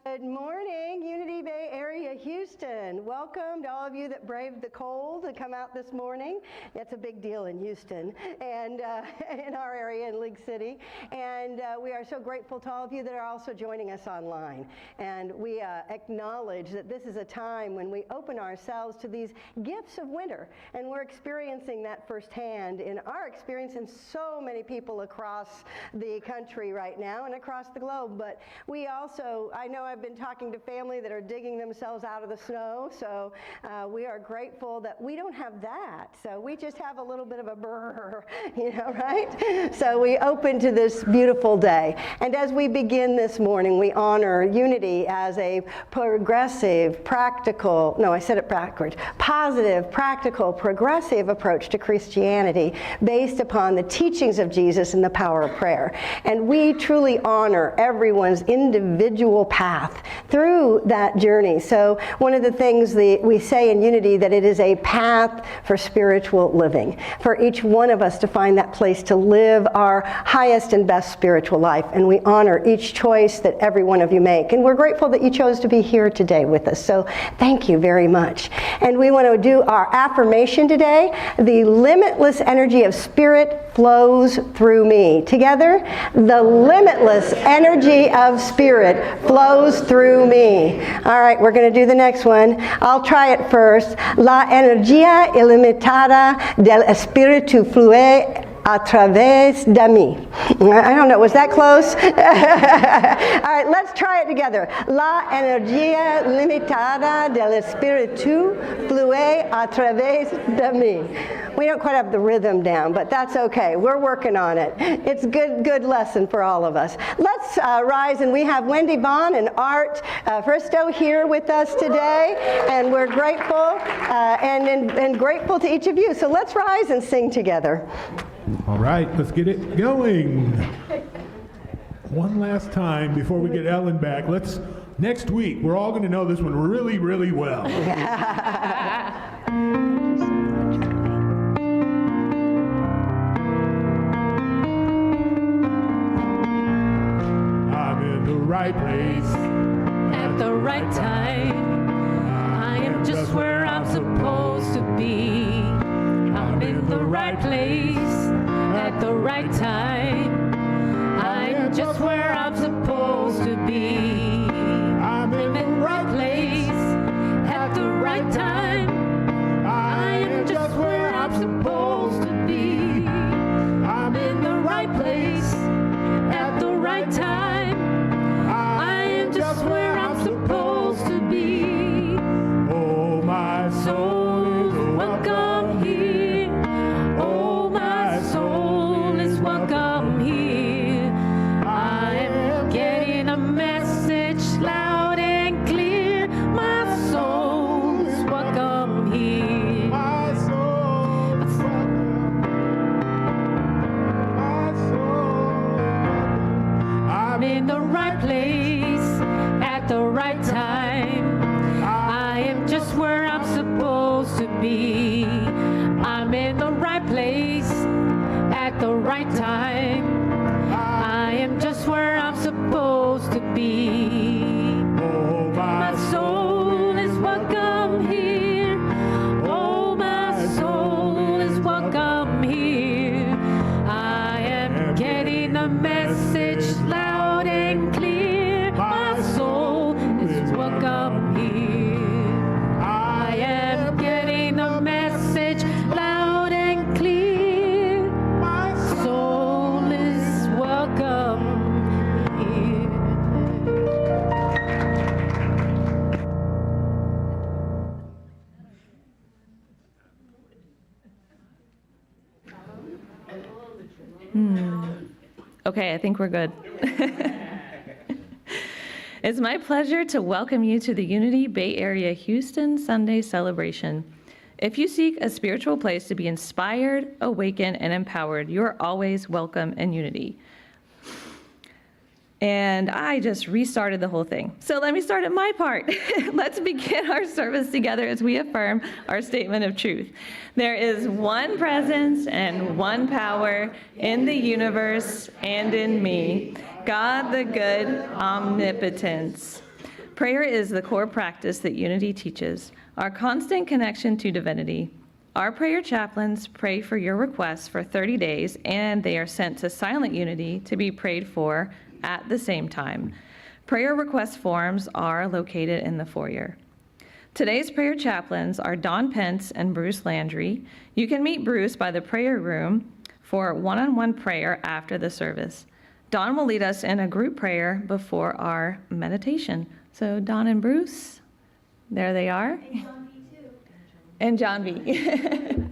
Good morning, Unity Bay Area, Houston. Welcome to all of you that braved the cold to come out this morning. It's a big deal in Houston and in our area in League City. And we are so grateful to all of you that are also joining us online. And we acknowledge that this is a time when we open ourselves to these gifts of winter. And we're experiencing that firsthand in our experience and so many people across the country right now and across the globe. But we also, I know I've been talking to family that are digging themselves out of the snow, so we are grateful that we don't have that. So we just have a little bit of a brr, right? So we open to this beautiful day. And as we begin this morning, we honor Unity as a progressive, practical, no, I said it backwards, positive, practical, progressive approach to Christianity based upon the teachings of Jesus and the power of prayer. And we truly honor everyone's individual path through that journey. So one of the things we say in Unity that it is a path for spiritual living, for each one of us to find that place to live our highest and best spiritual life. And we honor each choice that every one of you make. And we're grateful that you chose to be here today with us. So thank you very much. And we want to do our affirmation today. The limitless energy of spirit flows through me. Together, the limitless energy of spirit flows through me. All right, we're going to do the next one. I'll try it first. La energía ilimitada del espíritu fluye a través de mí. I don't know, was that close? All right, let's try it together. La energía limitada del espíritu fluye a través de mí. We don't quite have the rhythm down, but that's okay. We're working on it. It's a good lesson for all of us. Let's rise, and we have Wendy Vaughn and Art Fristow here with us today, and we're grateful and grateful to each of you. So let's rise and sing together. All right, let's get it going. One last time before we get Ellen back. Next week, we're all going to know this one really, really well. I'm in the right place at the right time. I am just where I'm supposed to be. I'm in the right place at the right time. I am just where I'm supposed to be. I'm in the right place at the right time. I am just where I'm supposed to be. I'm in the right place at the right time. I am just where I'm supposed to be. Oh, my soul is welcome here. Oh, my soul is welcome here. I am getting a message loud and clear. My soul is welcome here. My soul is welcome. My soul is welcome. I'm in the right place at the right time. I am just where I'm supposed to be. I'm in the right place at the right time. I am just where I'm supposed to be. Oh, My soul is welcome here. Oh, my soul is welcome here. I am getting a message loud and clear. My soul is welcome here. I am getting a message loud and clear. My soul is welcome here. Okay, I think we're good. It's my pleasure to welcome you to the Unity Bay Area Houston Sunday celebration. If you seek a spiritual place to be inspired, awakened, and empowered, you are always welcome in Unity. And I just restarted the whole thing. So let me start at my part. Let's begin our service together as we affirm our statement of truth. There is one presence and one power in the universe and in me, God the good omnipotence. Prayer is the core practice that Unity teaches, our constant connection to divinity. Our prayer chaplains pray for your requests for 30 days, and they are sent to Silent Unity to be prayed for at the same time. Prayer request forms are located in the foyer. Today's prayer chaplains are Don Pence and Bruce Landry. You can meet Bruce by the prayer room for one-on-one prayer after the service. Don will lead us in a group prayer before our meditation. So Don and Bruce, there they are. And John B.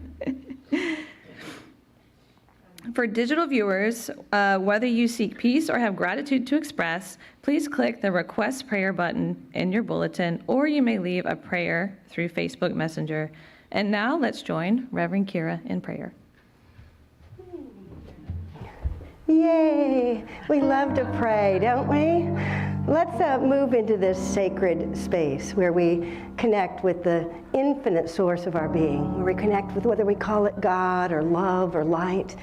For digital viewers, whether you seek peace or have gratitude to express, please click the Request Prayer button in your bulletin, or you may leave a prayer through Facebook Messenger. And now let's join Reverend Kyra in prayer. Yay! We love to pray, don't we? Let's move into this sacred space where we connect with the infinite source of our being, where we connect with whether we call it God or love or light.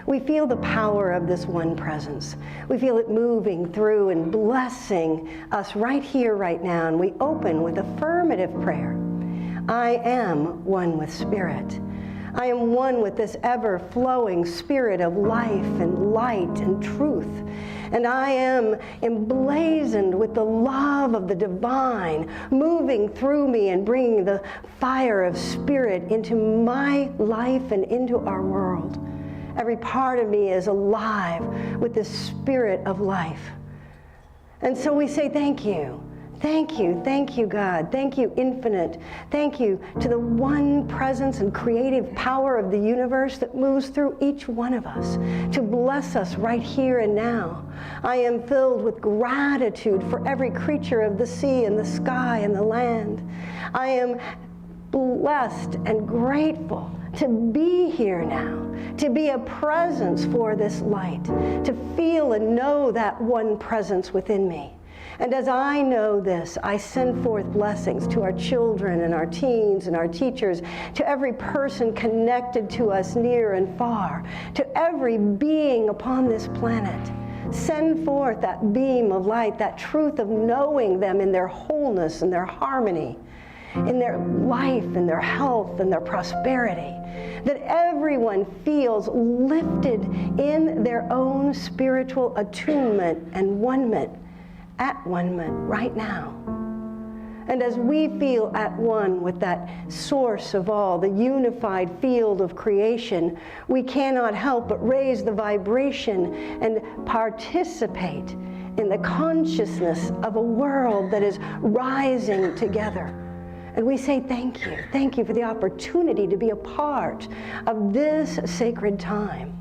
We feel the power of this one presence. We feel it moving through and blessing us right here, right now, and we open with affirmative prayer. I am one with Spirit. I am one with this ever-flowing spirit of life and light and truth. And I am emblazoned with the love of the divine moving through me and bringing the fire of spirit into my life and into our world. Every part of me is alive with this spirit of life. And so we say thank you. Thank you, God. Thank you, infinite. Thank you to the one presence and creative power of the universe that moves through each one of us to bless us right here and now. I am filled with gratitude for every creature of the sea and the sky and the land. I am blessed and grateful to be here now, to be a presence for this light, to feel and know that one presence within me. And as I know this, I send forth blessings to our children and our teens and our teachers, to every person connected to us near and far, to every being upon this planet. Send forth that beam of light, that truth of knowing them in their wholeness and their harmony, in their life and their health and their prosperity, that everyone feels lifted in their own spiritual attunement and at one-ment right now. And as we feel at one with that source of all, the unified field of creation, we cannot help but raise the vibration and participate in the consciousness of a world that is rising together. And we say thank you for the opportunity to be a part of this sacred time,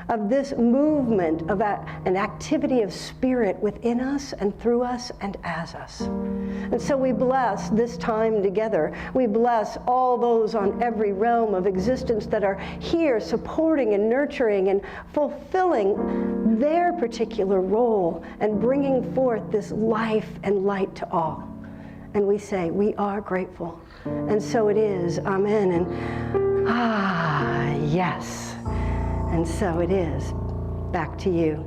of this movement of an activity of spirit within us and through us and as us. And so we bless this time together. We bless all those on every realm of existence that are here supporting and nurturing and fulfilling their particular role and bringing forth this life and light to all. And we say, we are grateful. And so it is. Amen. And yes. And so it is. Back to you.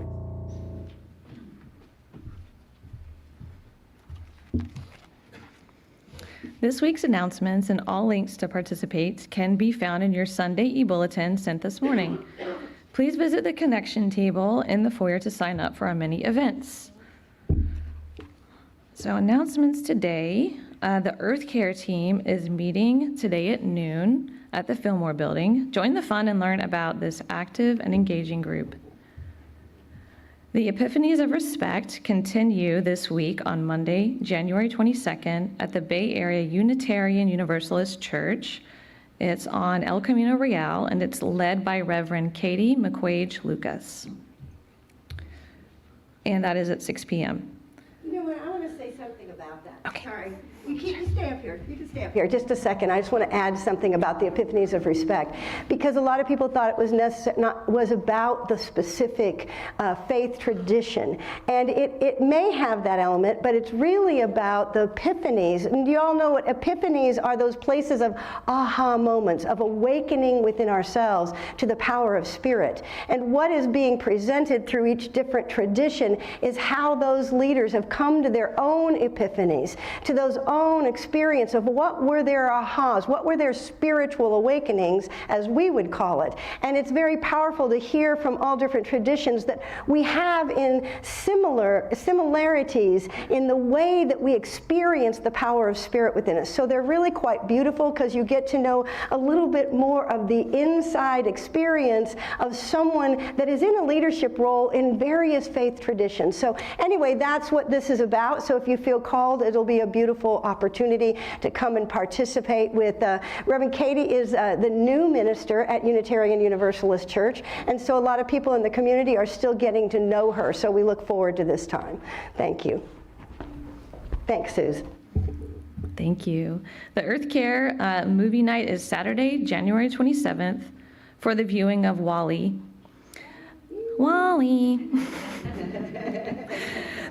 This week's announcements and all links to participate can be found in your Sunday e-bulletin sent this morning. Please visit the connection table in the foyer to sign up for our many events. So announcements today, the Earth Care team is meeting today at noon at the Fillmore Building. Join the fun and learn about this active and engaging group. The Epiphanies of Respect continue this week on Monday, January 22nd at the Bay Area Unitarian Universalist Church. It's on El Camino Real, and it's led by Reverend Katie McQuaige Lucas. And that is at 6 p.m. You know what, I want to say something about that. Okay. Sorry. You can stay up here. You can stay up here. Just a second. I just want to add something about the epiphanies of respect, because a lot of people thought it was was about the specific faith tradition, and it may have that element, but it's really about the epiphanies. And you all know what epiphanies are: those places of aha moments, of awakening within ourselves to the power of spirit. And what is being presented through each different tradition is how those leaders have come to their own epiphanies, to those own experience of what were their ahas, what were their spiritual awakenings, as we would call it. And it's very powerful to hear from all different traditions that we have in similarities in the way that we experience the power of spirit within us. So they're really quite beautiful, because you get to know a little bit more of the inside experience of someone that is in a leadership role in various faith traditions. So anyway, that's what this is about. So if you feel called, it'll be a beautiful opportunity to come and participate with Reverend Katie is the new minister at Unitarian Universalist Church, and so a lot of people in the community are still getting to know her, so we look forward to this time. Thank you. Thanks, Suze. Thank you. The Earth Care movie night is Saturday, January 27th, for the viewing of WALL-E. WALL-E.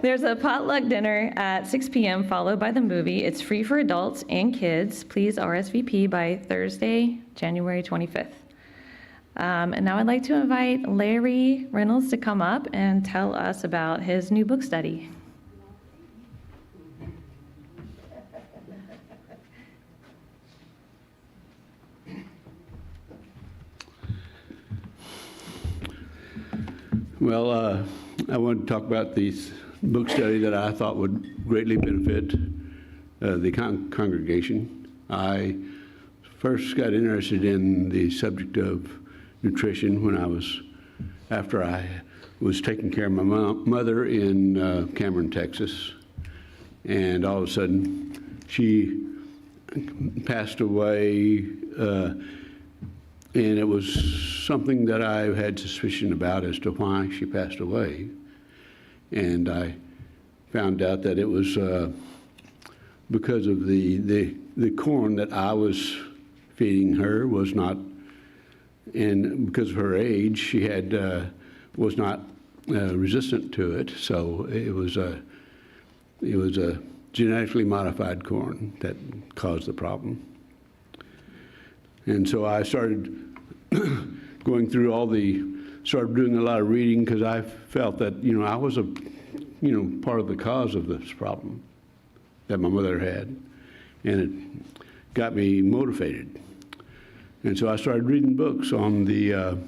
There's a potluck dinner at 6 p.m. followed by the movie. It's free for adults and kids. Please RSVP by Thursday, January 25th. And now I'd like to invite Larry Reynolds to come up and tell us about his new book study. Well, I want to talk about this book study that I thought would greatly benefit the congregation. I first got interested in the subject of nutrition when after I was taking care of my mother in Cameron, Texas, and all of a sudden she passed away, and it was something that I had suspicion about as to why she passed away. And I found out that it was because of the corn that I was feeding her was not, and because of her age, she had was not resistant to it. So it was a genetically modified corn that caused the problem. And so I started going through started doing a lot of reading, because I felt that, I was part of the cause of this problem that my mother had, and it got me motivated. And so I started reading books on the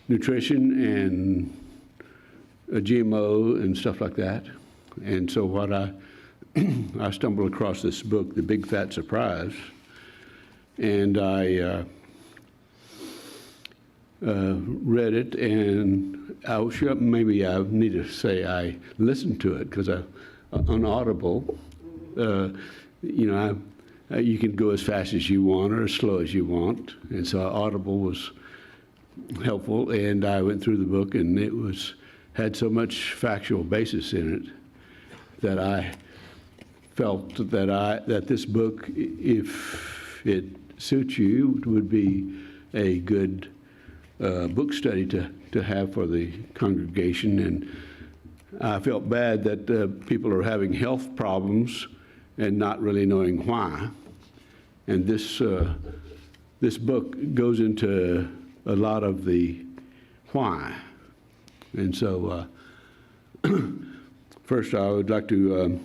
nutrition and GMO and stuff like that. And so what I stumbled across this book, The Big Fat Surprise, and I read it, and maybe I need to say I listened to it, because on Audible, you can go as fast as you want or as slow as you want, and so Audible was helpful, and I went through the book, and it had so much factual basis in it that I felt that this book, if it suits you, would be a good book study to have for the congregation. And I felt bad that people are having health problems and not really knowing why. And this book goes into a lot of the why. And so first I would like to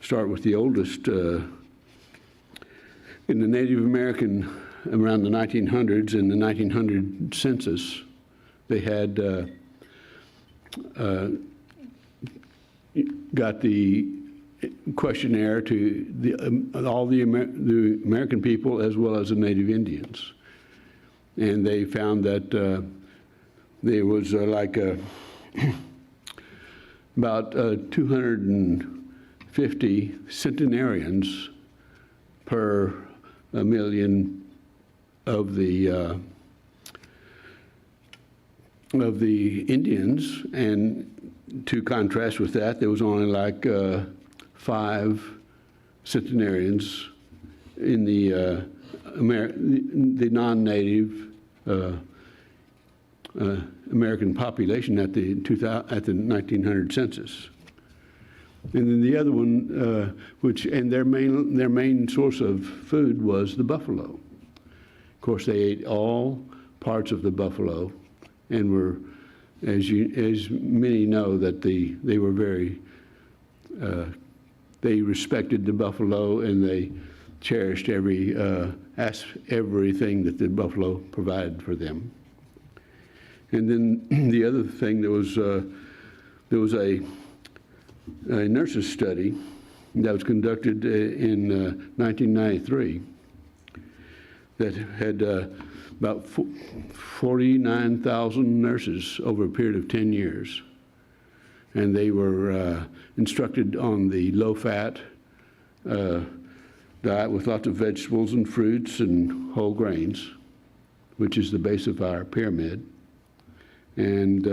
start with the oldest. In the Native American, around the 1900s, in the 1900 census, they had got the questionnaire to all the American people as well as the Native Indians. And they found that there was about 250 centenarians per a million of the Indians, and to contrast with that, there was only 5 centenarians in the non-native American population at the 1900 census. And then the other one, their main source of food was the buffalo. Of course, they ate all parts of the buffalo, and were, as many know, that they were very, they respected the buffalo, and they cherished everything that the buffalo provided for them. And then the other thing, there was a nurses study that was conducted in 1993 that had about 49,000 nurses over a period of 10 years. And they were instructed on the low-fat diet with lots of vegetables and fruits and whole grains, which is the base of our pyramid. And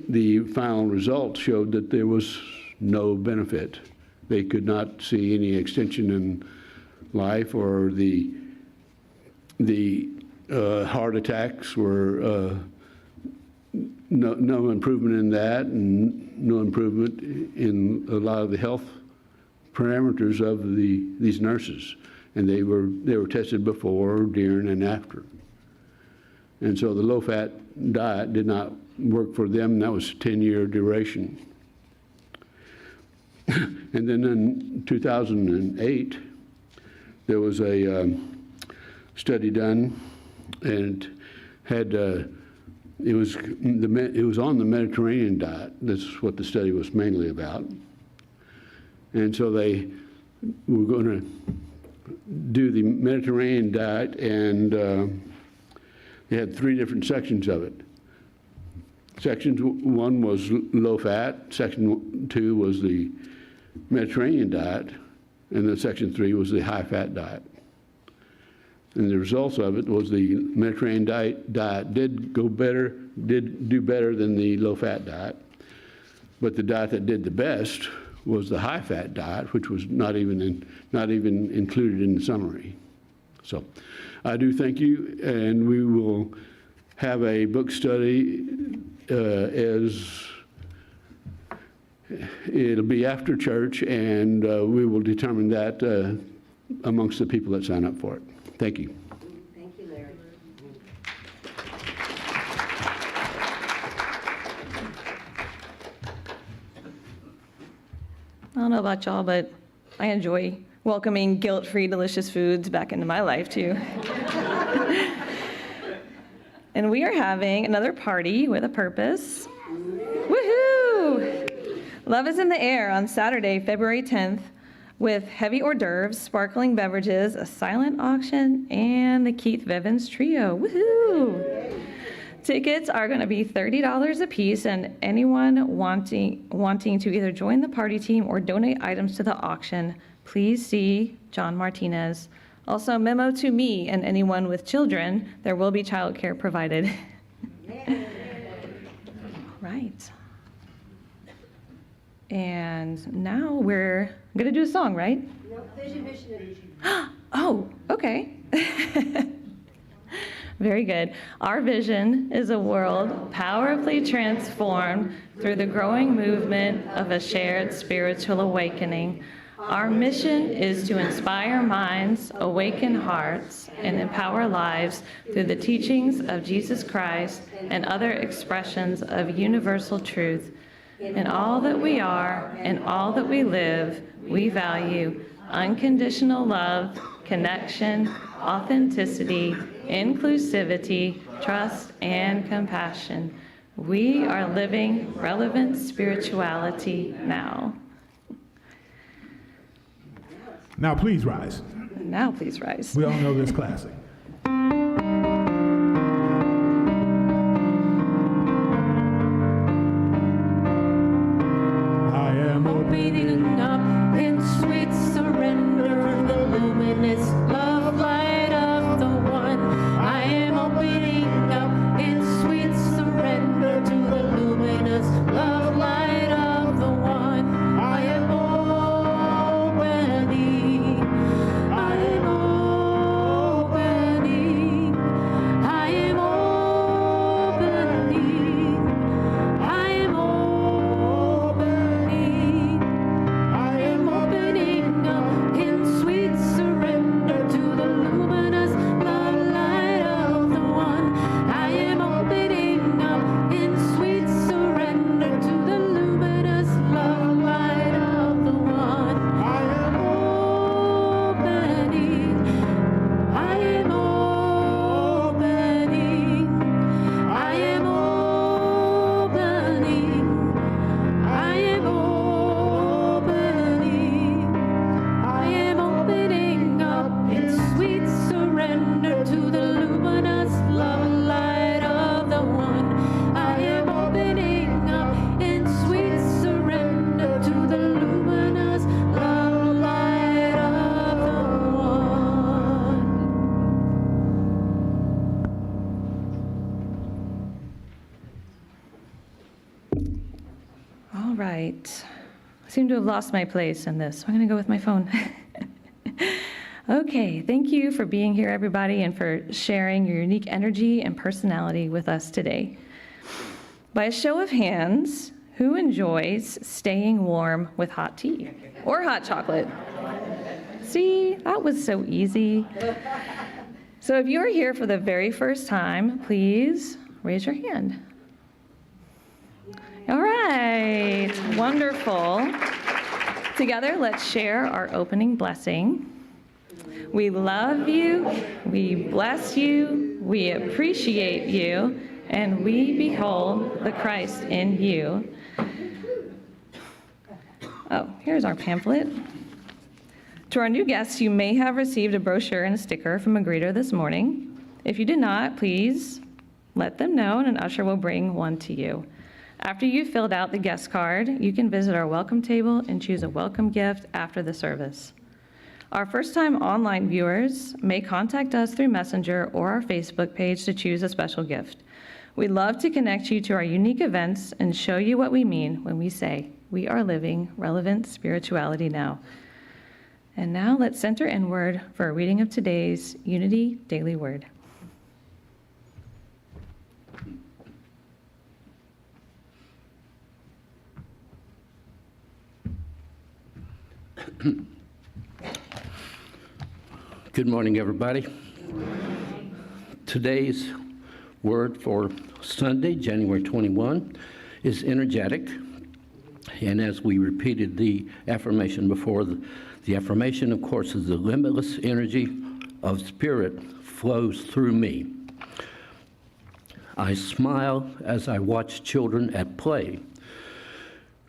the final results showed that there was no benefit. They could not see any extension in life, or the heart attacks were no improvement in that, and no improvement in a lot of the health parameters of these nurses. And they were tested before, during, and after. And so the low-fat diet did not work for them, and that was a 10-year duration. And then in 2008, there was a study done, and it was on the Mediterranean diet. That's what the study was mainly about. And so they were going to do the Mediterranean diet, and they had 3 different sections of it. Section 1 was low fat, section 2 was the Mediterranean diet, and then section 3 was the high fat diet. And the results of it was the Mediterranean diet did do better than the low fat diet, but the diet that did the best was the high fat diet, which was not even included in the summary. So I do thank you, and we will have a book study it'll be after church, and we will determine that amongst the people that sign up for it. Thank you. Thank you, Larry. I don't know about y'all, but I enjoy welcoming guilt-free, delicious foods back into my life, too. And we are having another party with a purpose. Woohoo! Love is in the air on Saturday, February 10th, with heavy hors d'oeuvres, sparkling beverages, a silent auction, and the Keith Vivens Trio. Woohoo! Tickets are going to be $30 a piece, and anyone wanting to either join the party team or donate items to the auction, please see John Martinez. Also, memo to me and anyone with children, there will be childcare provided. Right. And now we're going to do a song, right? No, vision, mission. Oh, okay. Very good. Our vision is a world powerfully transformed through the growing movement of a shared spiritual awakening. Our mission is to inspire minds, awaken hearts, and empower lives through the teachings of Jesus Christ and other expressions of universal truth. In all that we are and all that we live, we value unconditional love, connection, authenticity, inclusivity, trust, and compassion. We are living relevant spirituality now. Now please rise. Now please rise. We all know this classic. I am Opening up in sweet surrender, the luminous love light of the one. I am opening up in sweet surrender to the luminous love light of the one. I am opening seem to have lost my place in this, so I'm going to go with my phone. Okay, thank you for being here, everybody, and for sharing your unique energy and personality with us today. By a show of hands, who enjoys staying warm with hot tea or hot chocolate? See, that was so easy. So if you're here for the very first time, please raise your hand. All right, wonderful. Together, let's share our opening blessing. We love you, we bless you, we appreciate you, and we behold the Christ in you. Oh, here's our pamphlet. To our new guests, you may have received a brochure and a sticker from a greeter this morning. If you did not, please let them know, and an usher will bring one to you. After you've filled out the guest card, you can visit our welcome table and choose a welcome gift after the service. Our first-time online viewers may contact us through Messenger or our Facebook page to choose a special gift. We'd love to connect you to our unique events and show you what we mean when we say we are living relevant spirituality now. And now let's center inward for a reading of today's Unity Daily Word. Good morning, everybody. Today's word for Sunday, January 21, is energetic. And as we repeated the affirmation before, the affirmation, of course, is the limitless energy of spirit flows through me. I smile as I watch children at play.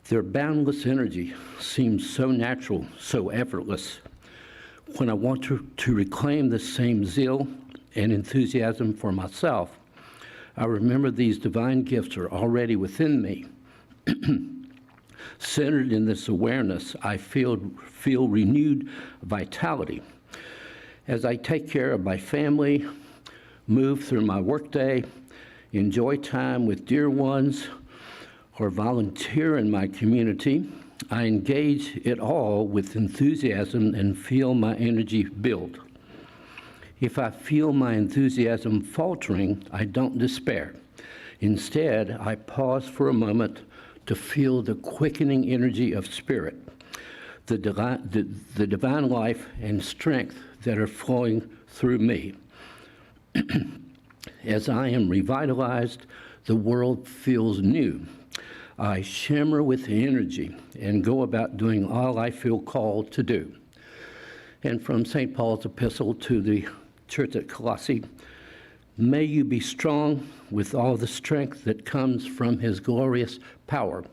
Their boundless energy seems so natural, so effortless. When I want to reclaim the same zeal and enthusiasm for myself, I remember these divine gifts are already within me. Centered in this awareness, I feel renewed vitality. As I take care of my family, move through my workday, enjoy time with dear ones, or volunteer in my community, I engage it all with enthusiasm and feel my energy build. If I feel my enthusiasm faltering, I don't despair. Instead, I pause for a moment to feel the quickening energy of spirit, the divine life and strength that are flowing through me. As I am revitalized, the world feels new. I shimmer with energy and go about doing all I feel called to do. And from St. Paul's epistle to the church at Colossae, may you be strong with all the strength that comes from his glorious power.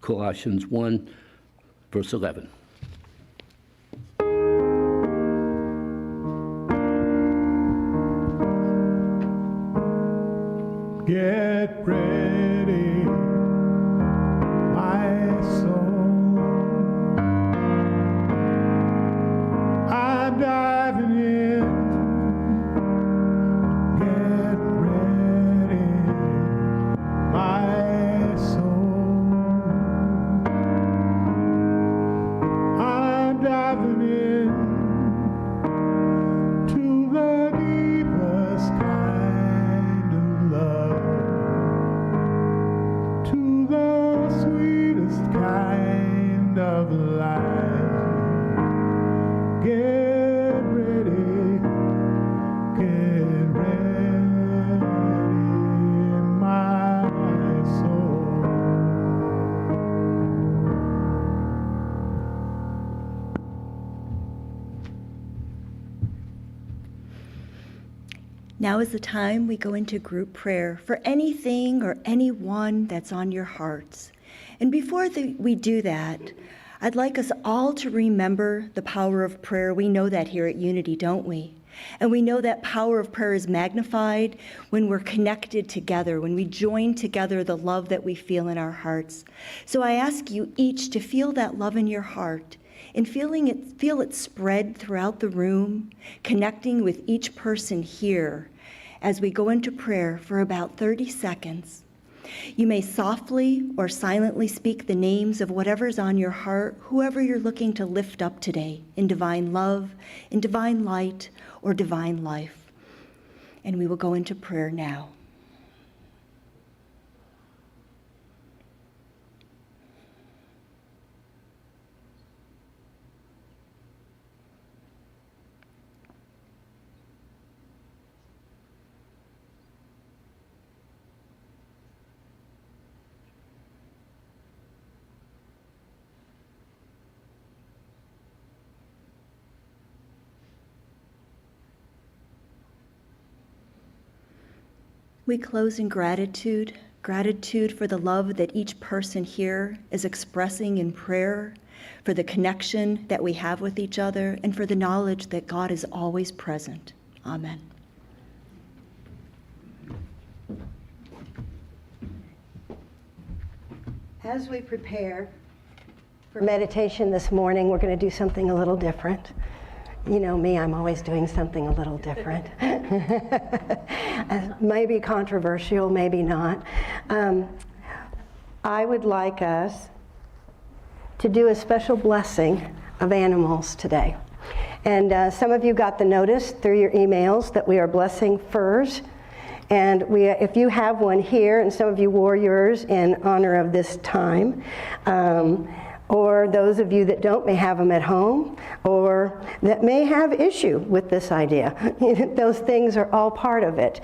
Colossians 1, verse 11. Get ready, my soul. I'm diving in. Get ready, my soul. I'm diving in to the deepest kind of love, to the sweetest kind of life. Get ready, my soul. Now is the time we go into group prayer for anything or anyone that's on your hearts. And before we do that, I'd like us all to remember the power of prayer. We know that here at Unity, don't we? And we know that power of prayer is magnified when we're connected together, when we join together the love that we feel in our hearts. So I ask you each to feel that love in your heart and feel it spread throughout the room, connecting with each person here as we go into prayer for about 30 seconds. You may softly or silently speak the names of whatever's on your heart, whoever you're looking to lift up today in divine love, in divine light, or divine life. And we will go into prayer now. We close in gratitude for the love that each person here is expressing in prayer, for the connection that we have with each other, and for the knowledge that God is always present. Amen. As we prepare for meditation this morning, we're going to do something a little different. You know me, I'm always doing something a little different. Maybe controversial, maybe not. I would like us to do a special blessing of animals today. And some of you got the notice through your emails that we are blessing furs. And if you have one here, and some of you wore yours in honor of this time, or those of you that don't may have them at home, or that may have issue with this idea. Those things are all part of it.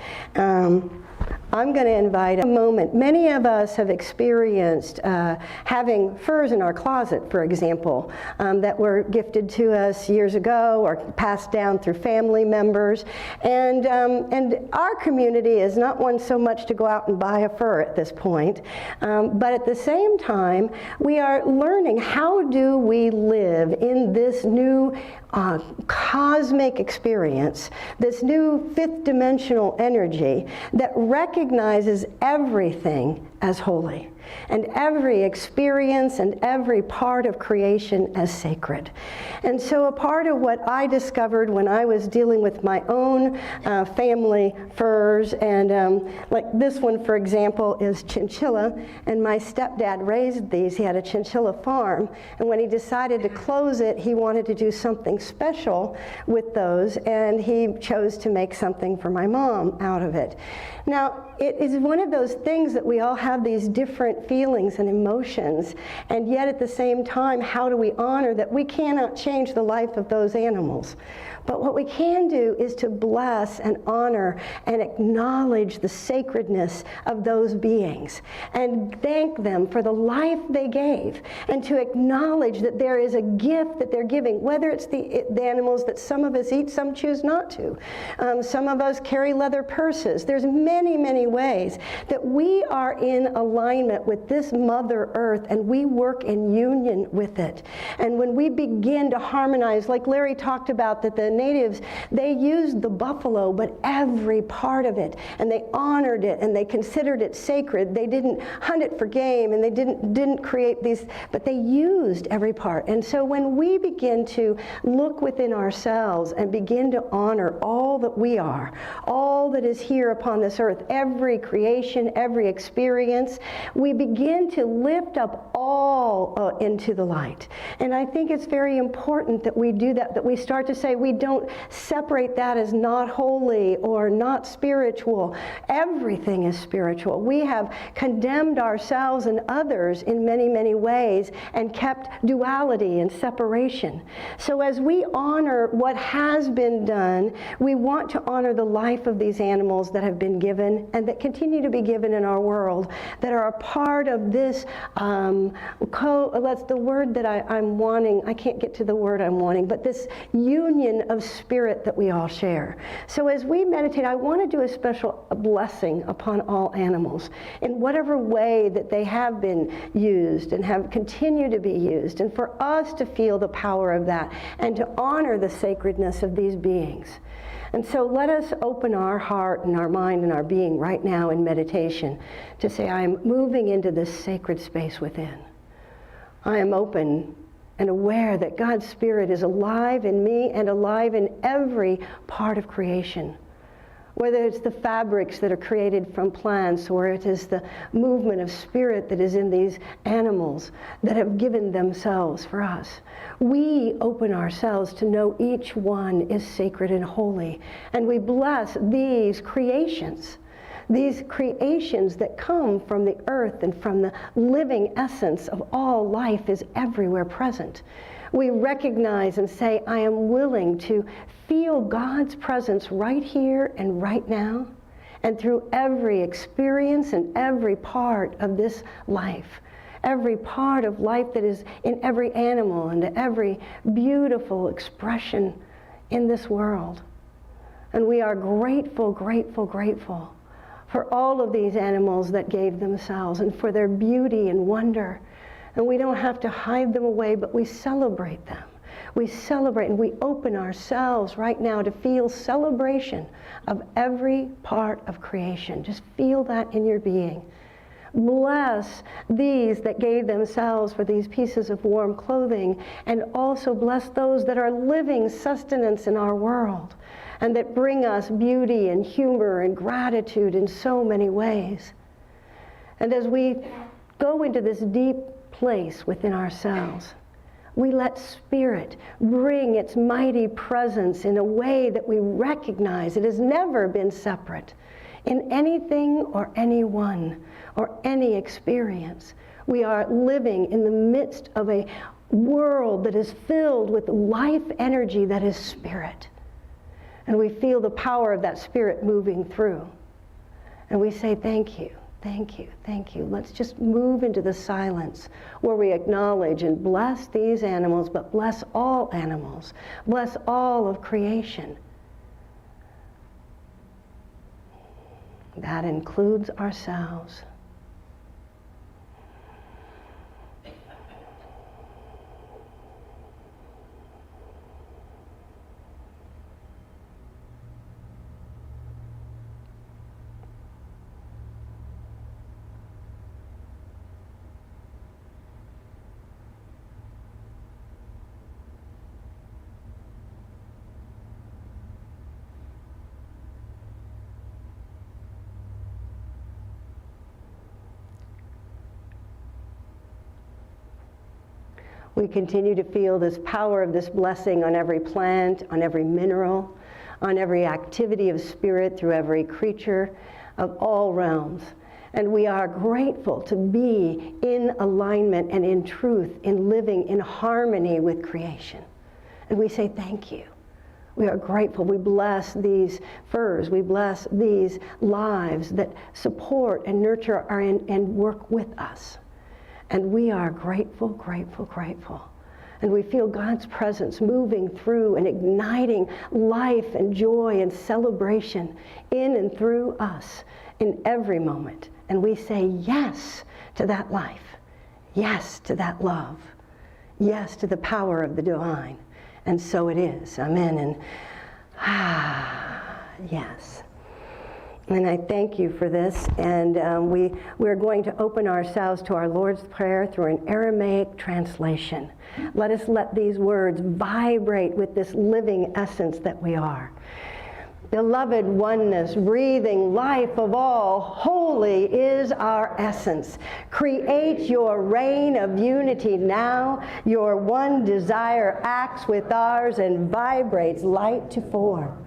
I'm going to invite a moment. Many of us have experienced having furs in our closet, for example, that were gifted to us years ago or passed down through family members. And our community is not one so much to go out and buy a fur at this point. But at the same time, we are learning how do we live in this new cosmic experience, this new fifth dimensional energy that recognizes everything as holy, and every experience and every part of creation as sacred. And so a part of what I discovered when I was dealing with my own family furs, and like this one, for example, is chinchilla, and my stepdad raised these. He had a chinchilla farm, and when he decided to close it, he wanted to do something special with those, and he chose to make something for my mom out of it. Now, it is one of those things that we all have these different feelings and emotions, and yet at the same time, how do we honor that we cannot change the life of those animals? But what we can do is to bless and honor and acknowledge the sacredness of those beings and thank them for the life they gave, and to acknowledge that there is a gift that they're giving, whether it's the animals that some of us eat, some choose not to. Some of us carry leather purses. There's many, many ways that we are in alignment with this Mother Earth, and we work in union with it. And when we begin to harmonize, like Larry talked about, that the natives, they used the buffalo, but every part of it, and they honored it, and they considered it sacred. They didn't hunt it for game, and they didn't create these, but they used every part. And so when we begin to look within ourselves and begin to honor all that we are, all that is here upon this earth, every creation, every experience, we begin to lift up all into the light. And I think it's very important that we do that, that we start to say we don't separate that as not holy or not spiritual. Everything is spiritual. We have condemned ourselves and others in many, many ways and kept duality and separation. So as we honor what has been done, we want to honor the life of these animals that have been given and that continue to be given in our world, that are a part of this, that's the word that I'm wanting, I can't get to the word I'm wanting, but this union of spirit that we all share. So as we meditate, I want to do a special blessing upon all animals in whatever way that they have been used and have continued to be used, and for us to feel the power of that and to honor the sacredness of these beings. And so let us open our heart and our mind and our being right now in meditation to say, I am moving into this sacred space within. I am open and aware that God's Spirit is alive in me and alive in every part of creation. whether it's the fabrics that are created from plants, or it is the movement of spirit that is in these animals that have given themselves for us. We open ourselves to know each one is sacred and holy, and we bless these creations that come from the earth and from the living essence of all life is everywhere present. We recognize and say, I am willing to feel God's presence right here and right now, and through every experience and every part of this life, every part of life that is in every animal and every beautiful expression in this world. And we are grateful, grateful, grateful for all of these animals that gave themselves and for their beauty and wonder. And we don't have to hide them away, but we celebrate them. We celebrate and we open ourselves right now to feel celebration of every part of creation. Just feel that in your being. Bless these that gave themselves for these pieces of warm clothing, and also bless those that are living sustenance in our world and that bring us beauty and humor and gratitude in so many ways. And as we go into this deep place within ourselves, we let Spirit bring its mighty presence in a way that we recognize it has never been separate in anything or anyone or any experience. We are living in the midst of a world that is filled with life energy that is Spirit. And we feel the power of that Spirit moving through. And we say, thank you. Thank you, thank you. Let's just move into the silence where we acknowledge and bless these animals, but bless all animals. Bless all of creation. That includes ourselves. We continue to feel this power of this blessing on every plant, on every mineral, on every activity of spirit through every creature of all realms. And we are grateful to be in alignment and in truth, in living in harmony with creation. And we say thank you. We are grateful. We bless these furs. We bless these lives that support and nurture and work with us. And we are grateful, grateful, grateful. And we feel God's presence moving through and igniting life and joy and celebration in and through us in every moment. And we say yes to that life, yes to that love, yes to the power of the divine. And so it is. Amen. And yes. And I thank you for this. And we're going to open ourselves to our Lord's Prayer through an Aramaic translation. Let us let these words vibrate with this living essence that we are. Beloved oneness, breathing life of all, holy is our essence. Create your reign of unity now. Your one desire acts with ours and vibrates light to form.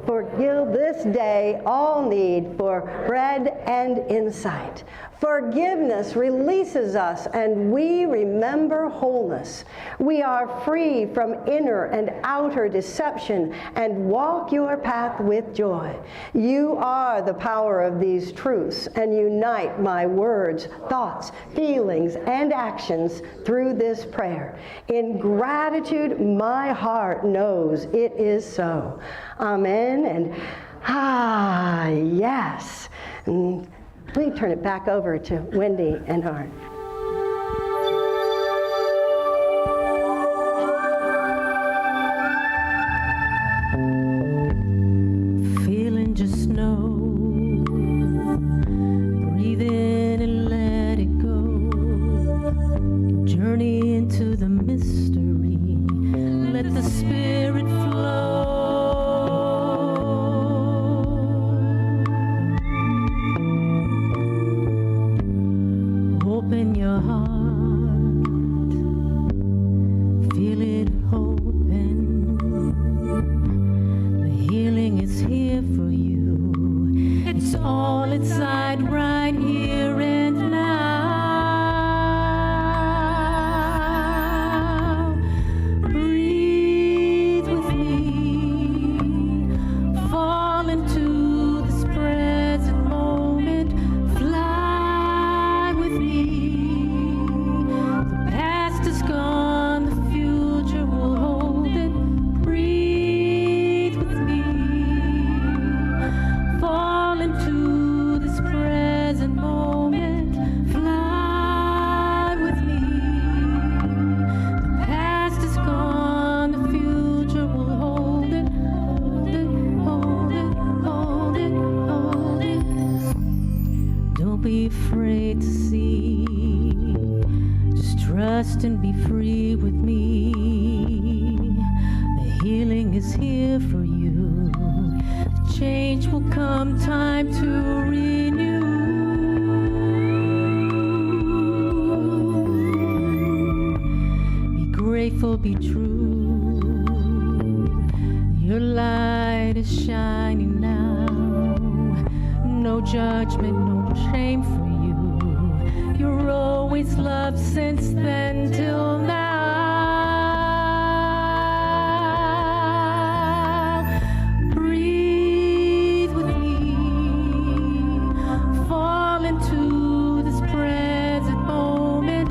Forgive this day all need for bread and insight. Forgiveness releases us and we remember wholeness. We are free from inner and outer deception and walk your path with joy. You are the power of these truths and unite my words, thoughts, feelings, and actions through this prayer. In gratitude, my heart knows it is so. Amen. And yes. And let me turn it back over to Wendy and Art. Feeling just know, breathe in and let it go. Journey into the mystery, let the Spirit flow. will come time to renew. Be grateful, be true. Your light is shining now. No judgment, no shame for you. You're always loved since then till now. Breathe with me. Fall into this present moment.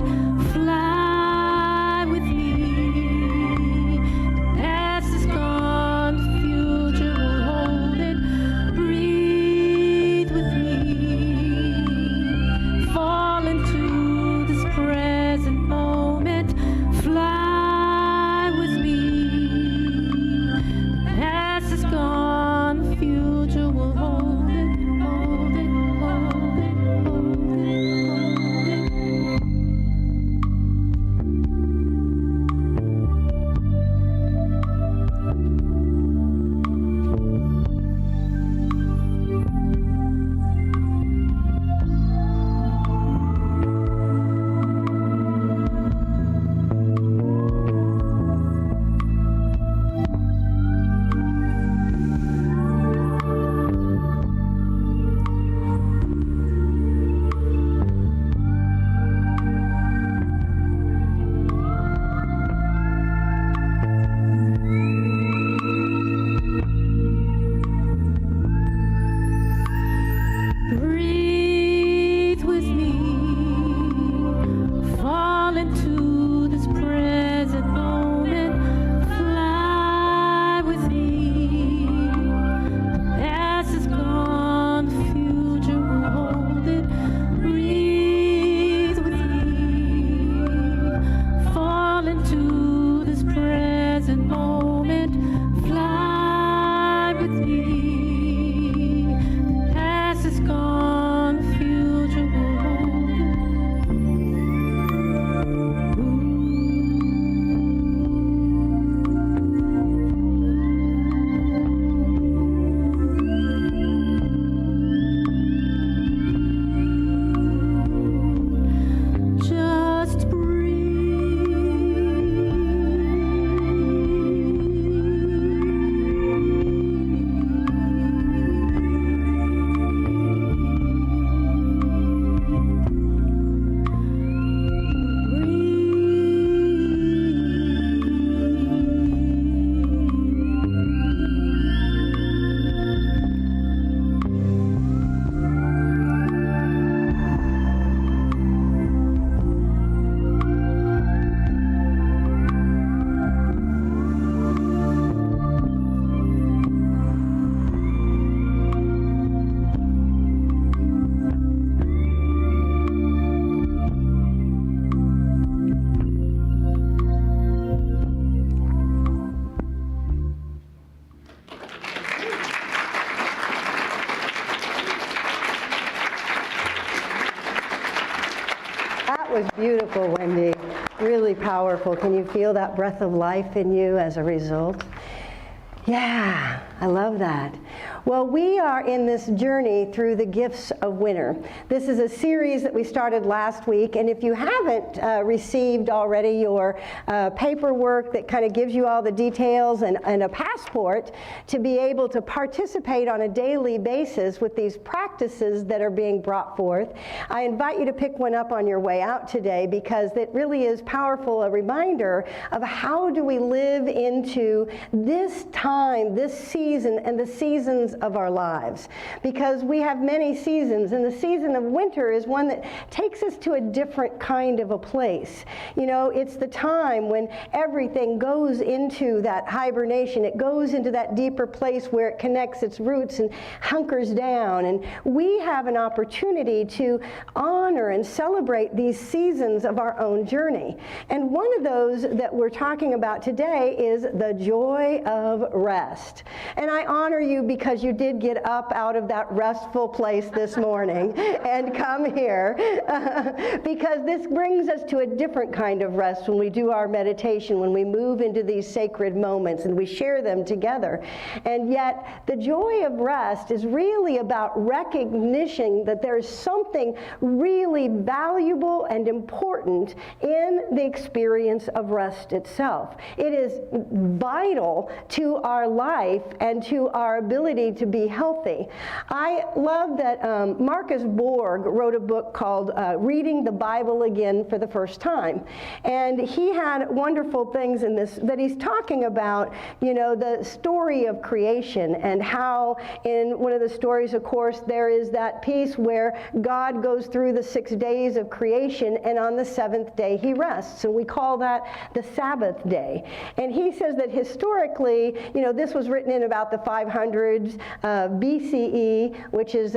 Fly with me. The past is gone, the future will hold it. Breathe with me. Fall into this present moment. Fly with me. The past is gone, the future will hold it, hold it, hold it, hold it, hold it. Breathe with me. Fall into this present moment. Fly with me. The past is gone, the future will hold it. Breathe with me. Fall into this present moment. Fly with me. The past is gone, the future will hold it. Just That was beautiful, Wendy. Really powerful. Can you feel that breath of life in you as a result? Yeah, I love that. Well, we are in this journey through the gifts of winter. This is a series that we started last week, and if you haven't received already your paperwork that kind of gives you all the details and a passport to be able to participate on a daily basis with these practices that are being brought forth, I invite you to pick one up on your way out today, because it really is powerful, a reminder of how do we live into this time, this season, and the seasons of our lives, because we have many seasons, and the season of winter is one that takes us to a different kind of a place. You know, it's the time when everything goes into that hibernation. It goes into that deeper place where it connects its roots and hunkers down, and we have an opportunity to honor and celebrate these seasons of our own journey. And one of those that we're talking about today is the joy of rest. And I honor you because because you did get up out of that restful place this morning and come here, because this brings us to a different kind of rest when we do our meditation, when we move into these sacred moments and we share them together. And yet, the joy of rest is really about recognition that there's something really valuable and important in the experience of rest itself. It is vital to our life and to our ability to be healthy. I love that Marcus Borg wrote a book called Reading the Bible Again for the First Time. And he had wonderful things in this, that he's talking about, you know, the story of creation, and how in one of the stories, of course, there is that piece where God goes through the 6 days of creation, and on the seventh day he rests. And we call that the Sabbath day. And he says that historically, you know, this was written in about the 500s BCE, which is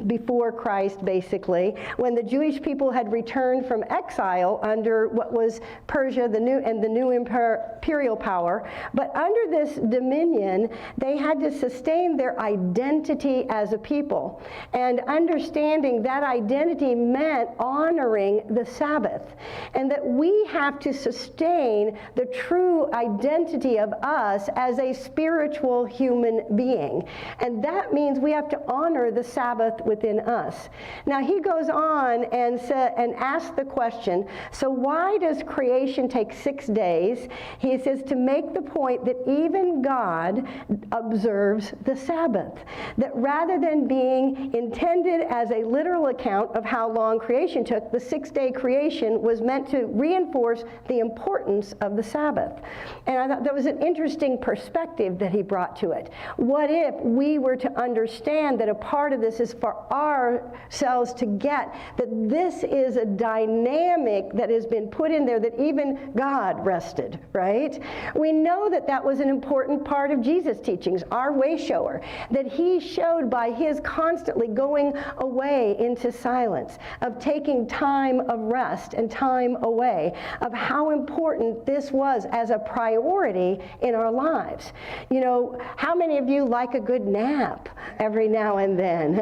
before Christ, basically, when the Jewish people had returned from exile under what was Persia, the new imperial power. But under this dominion, they had to sustain their identity as a people. And understanding that identity meant honoring the Sabbath. And that we have to sustain the true identity of us as a spiritual human being. And that means we have to honor the Sabbath within us. Now he goes on and asks the question, so why does creation take 6 days? He says to make the point that even God observes the Sabbath. That rather than being intended as a literal account of how long creation took, the 6-day creation was meant to reinforce the importance of the Sabbath. And I thought that was an interesting perspective that he brought to it. What if we were to understand that a part of this is for ourselves to get that this is a dynamic that has been put in there, that even God rested, right? We know that that was an important part of Jesus' teachings, our way shower, that he showed by his constantly going away into silence, of taking time of rest and time away, of how important this was as a priority in our lives. You know, how many of you like a good nap every now and then?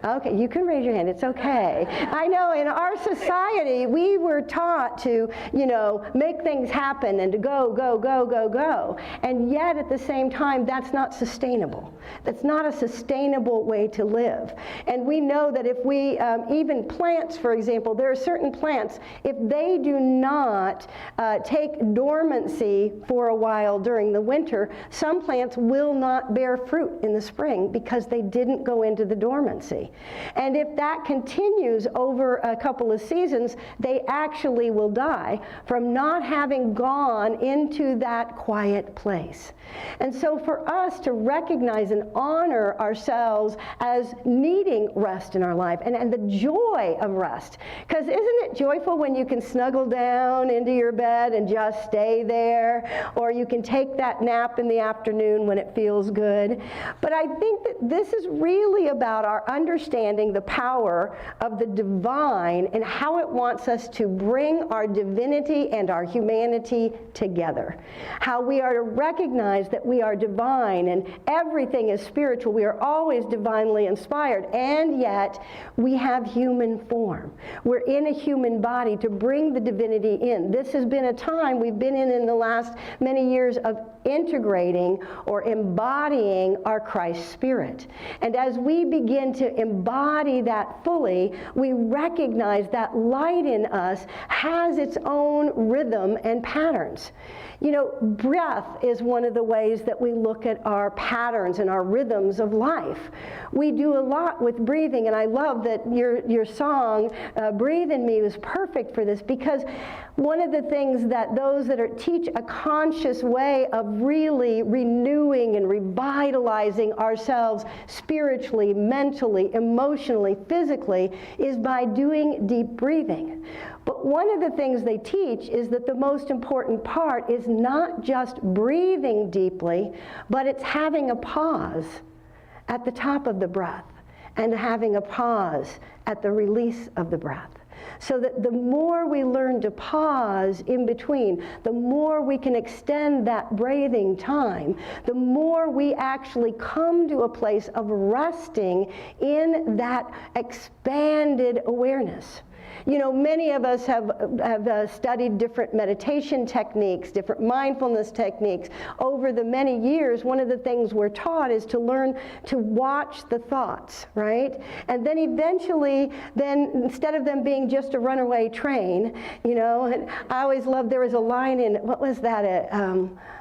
Okay, you can raise your hand, it's okay. I know in our society, we were taught to, you know, make things happen and to go, go, go, go, go. And yet at the same time, that's not sustainable. That's not a sustainable way to live. And we know that if we, even plants, for example, there are certain plants, if they do not take dormancy for a while during the winter, some plants will not bear fruit in the spring because they didn't go into the dormancy. And if that continues over a couple of seasons, they actually will die from not having gone into that quiet place. And so for us to recognize and honor ourselves as needing rest in our life, and the joy of rest, because isn't it joyful when you can snuggle down into your bed and just stay there, or you can take that nap in the afternoon when it feels good. But I think that this is really about our understanding the power of the divine and how it wants us to bring our divinity and our humanity together. How we are to recognize that we are divine and everything is spiritual. We are always divinely inspired, and yet we have human form. We're in a human body to bring the divinity in. This has been a time we've been in the last many years of integrating or embodying our Christ spirit. And as we begin to embody that fully, we recognize that light in us has its own rhythm and patterns. You know, breath is one of the ways that we look at our patterns and our rhythms of life. We do a lot with breathing, and I love that your song, Breathe in Me, was perfect for this, because one of the things that those that teach a conscious way of really renewing and revitalizing ourselves spiritually, mentally, emotionally, physically, is by doing deep breathing. But one of the things they teach is that the most important part is not just breathing deeply, but it's having a pause at the top of the breath and having a pause at the release of the breath. So that the more we learn to pause in between, the more we can extend that breathing time, the more we actually come to a place of resting in that expanded awareness. You know, many of us have studied different meditation techniques, different mindfulness techniques. Over the many years, one of the things we're taught is to learn to watch the thoughts, right? And then eventually, instead of them being just a runaway train, you know, and I always loved, there was a line in, what was that,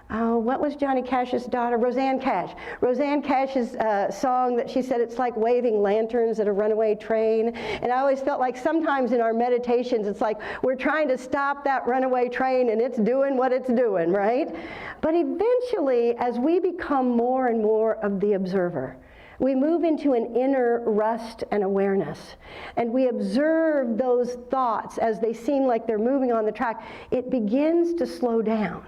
what was Johnny Cash's daughter? Roseanne Cash. Roseanne Cash's song that she said, it's like waving lanterns at a runaway train. And I always felt like sometimes in our meditations, it's like we're trying to stop that runaway train and it's doing what it's doing, right? But eventually, as we become more and more of the observer, we move into an inner rest and awareness, and we observe those thoughts as they seem like they're moving on the track. It begins to slow down.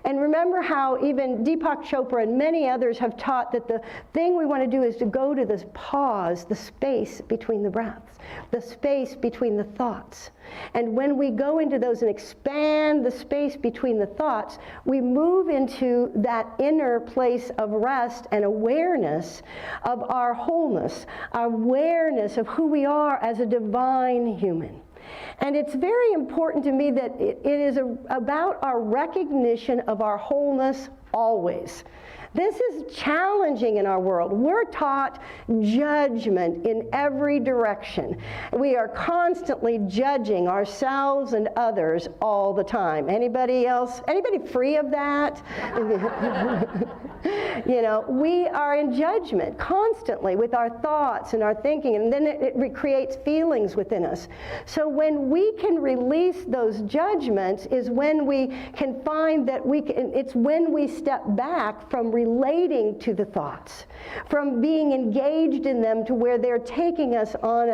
And remember how even Deepak Chopra and many others have taught that the thing we want to do is to go to this pause, the space between the breaths, the space between the thoughts. And when we go into those and expand the space between the thoughts, we move into that inner place of rest and awareness of our wholeness, our awareness of who we are as a divine human. And it's very important to me that it is about our recognition of our wholeness always. This is challenging in our world. We're taught judgment in every direction. We are constantly judging ourselves and others all the time. Anybody else? Anybody free of that? You know, we are in judgment constantly with our thoughts and our thinking, and then it creates feelings within us. So when we can release those judgments is when we can find that it's when we step back from relating to the thoughts, from being engaged in them to where they're taking us on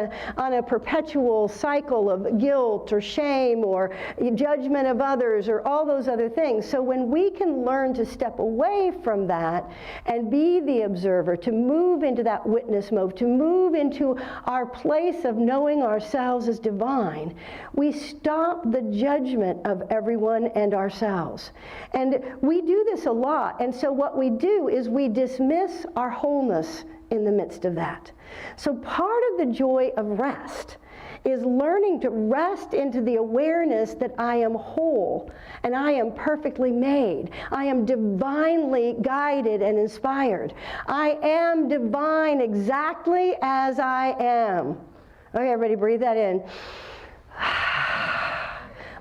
a perpetual cycle of guilt or shame or judgment of others or all those other things. So when we can learn to step away from that and be the observer, to move into that witness mode, to move into our place of knowing ourselves as divine, we stop the judgment of everyone and ourselves. And we do this a lot. And so what we do is we dismiss our wholeness in the midst of that. So part of the joy of rest is learning to rest into the awareness that I am whole and I am perfectly made. I am divinely guided and inspired. I am divine exactly as I am. Okay, everybody breathe that in.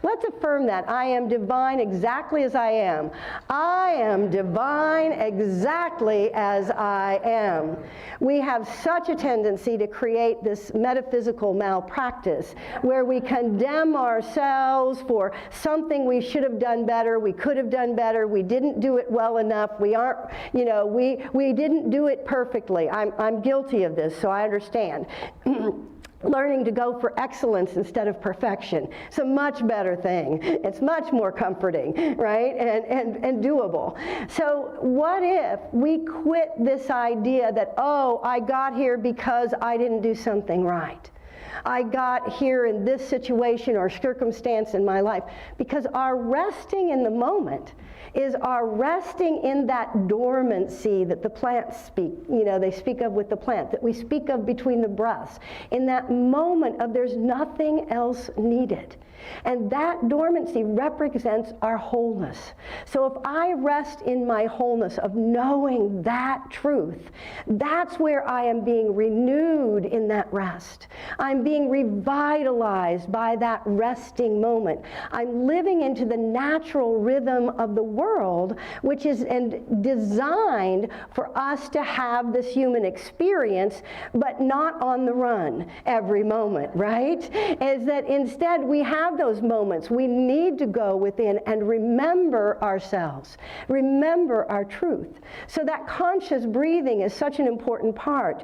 Let's affirm that. I am divine exactly as I am. I am divine exactly as I am. We have such a tendency to create this metaphysical malpractice where we condemn ourselves for something we should have done better, we could have done better, we didn't do it well enough, we aren't, you know, we didn't do it perfectly. I'm guilty of this, so I understand. Learning to go for excellence instead of perfection. It's a much better thing. It's much more comforting, right? And doable. So what if we quit this idea that, oh, I got here because I didn't do something right. I got here in this situation or circumstance in my life. Because our resting in the moment is our resting in that dormancy that the plants speak, you know, they speak of with the plant, that we speak of between the breaths, in that moment of there's nothing else needed. And that dormancy represents our wholeness. So if I rest in my wholeness of knowing that truth, that's where I am being renewed in that rest. I'm being revitalized by that resting moment. I'm living into the natural rhythm of the world, which is designed for us to have this human experience, but not on the run every moment, right? Is that instead we have those moments. We need to go within and remember ourselves, remember our truth. So that conscious breathing is such an important part.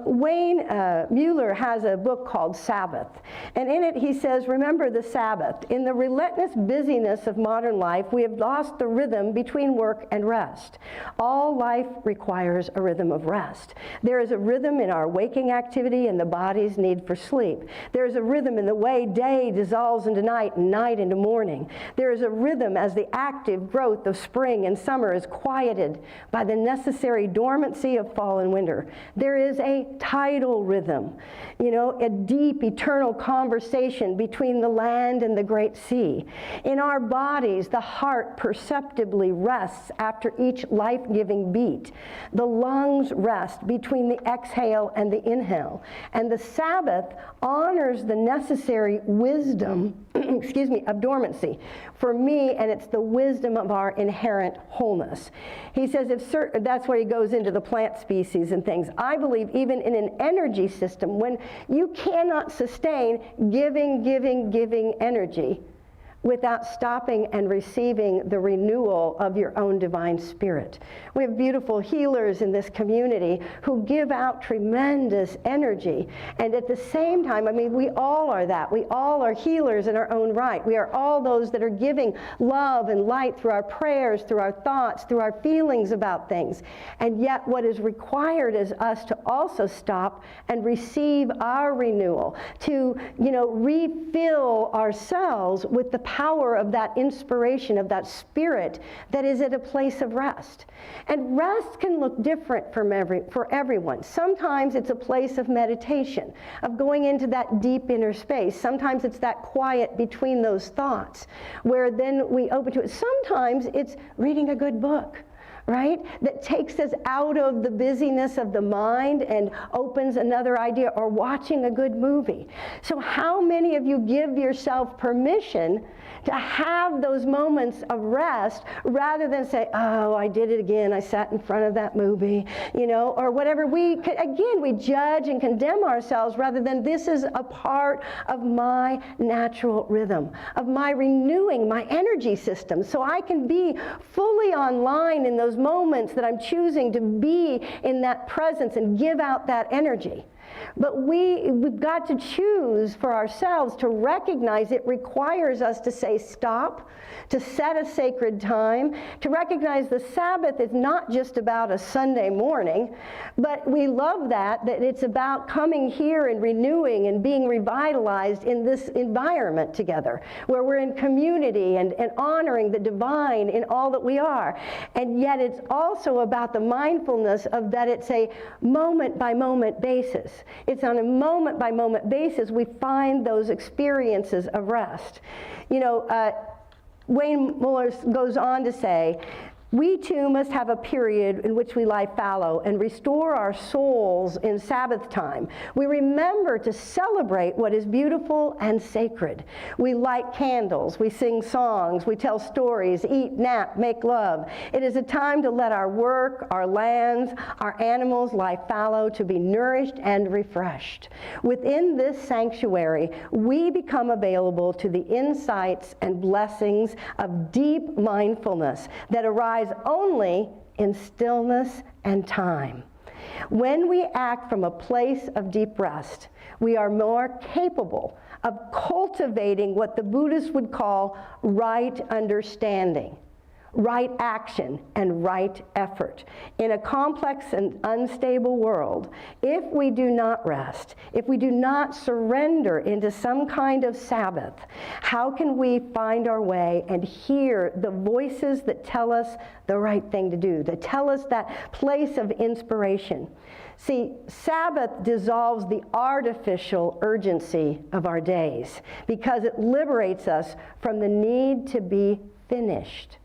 Wayne Mueller has a book book called Sabbath. And in it he says, remember the Sabbath. In the relentless busyness of modern life, we have lost the rhythm between work and rest. All life requires a rhythm of rest. There is a rhythm in our waking activity and the body's need for sleep. There is a rhythm in the way day dissolves into night and night into morning. There is a rhythm as the active growth of spring and summer is quieted by the necessary dormancy of fall and winter. There is a tidal rhythm, a deep, eternal conversation between the land and the great sea. In our bodies, the heart perceptibly rests after each life-giving beat. The lungs rest between the exhale and the inhale. And the Sabbath honors the necessary wisdom, of dormancy for me, and it's the wisdom of our inherent wholeness. He says that's where he goes into the plant species and things. I believe even in an energy system, when you cannot sustain giving energy without stopping and receiving the renewal of your own divine spirit. We have beautiful healers in this community who give out tremendous energy. And at the same time, we all are that. We all are healers in our own right. We are all those that are giving love and light through our prayers, through our thoughts, through our feelings about things. And yet what is required is us to also stop and receive our renewal, to, refill ourselves with the power of that inspiration, of that spirit that is at a place of rest. And rest can look different for everyone. Sometimes it's a place of meditation, of going into that deep inner space. Sometimes it's that quiet between those thoughts, where then we open to it. Sometimes it's reading a good book, right? That takes us out of the busyness of the mind and opens another idea, or watching a good movie. So how many of you give yourself permission to have those moments of rest rather than say, oh, I did it again, I sat in front of that movie, or whatever. We judge and condemn ourselves rather than this is a part of my natural rhythm, of my renewing my energy system, so I can be fully online in those moments that I'm choosing to be in that presence and give out that energy. But we've got to choose for ourselves to recognize it requires us to say stop, to set a sacred time, to recognize the Sabbath is not just about a Sunday morning, but we love that it's about coming here and renewing and being revitalized in this environment together, where we're in community and honoring the divine in all that we are. And yet it's also about the mindfulness of that it's a moment-by-moment basis. It's on a moment-by-moment basis we find those experiences of rest. Wayne Muller goes on to say, we too must have a period in which we lie fallow and restore our souls in Sabbath time. We remember to celebrate what is beautiful and sacred. We light candles, we sing songs, we tell stories, eat, nap, make love. It is a time to let our work, our lands, our animals lie fallow, to be nourished and refreshed. Within this sanctuary, we become available to the insights and blessings of deep mindfulness that arise only in stillness and time. When we act from a place of deep rest, we are more capable of cultivating what the Buddhists would call right understanding, right action, and right effort. In a complex and unstable world, if we do not rest, if we do not surrender into some kind of Sabbath, how can we find our way and hear the voices that tell us the right thing to do, that tell us that place of inspiration? See, Sabbath dissolves the artificial urgency of our days because it liberates us from the need to be finished.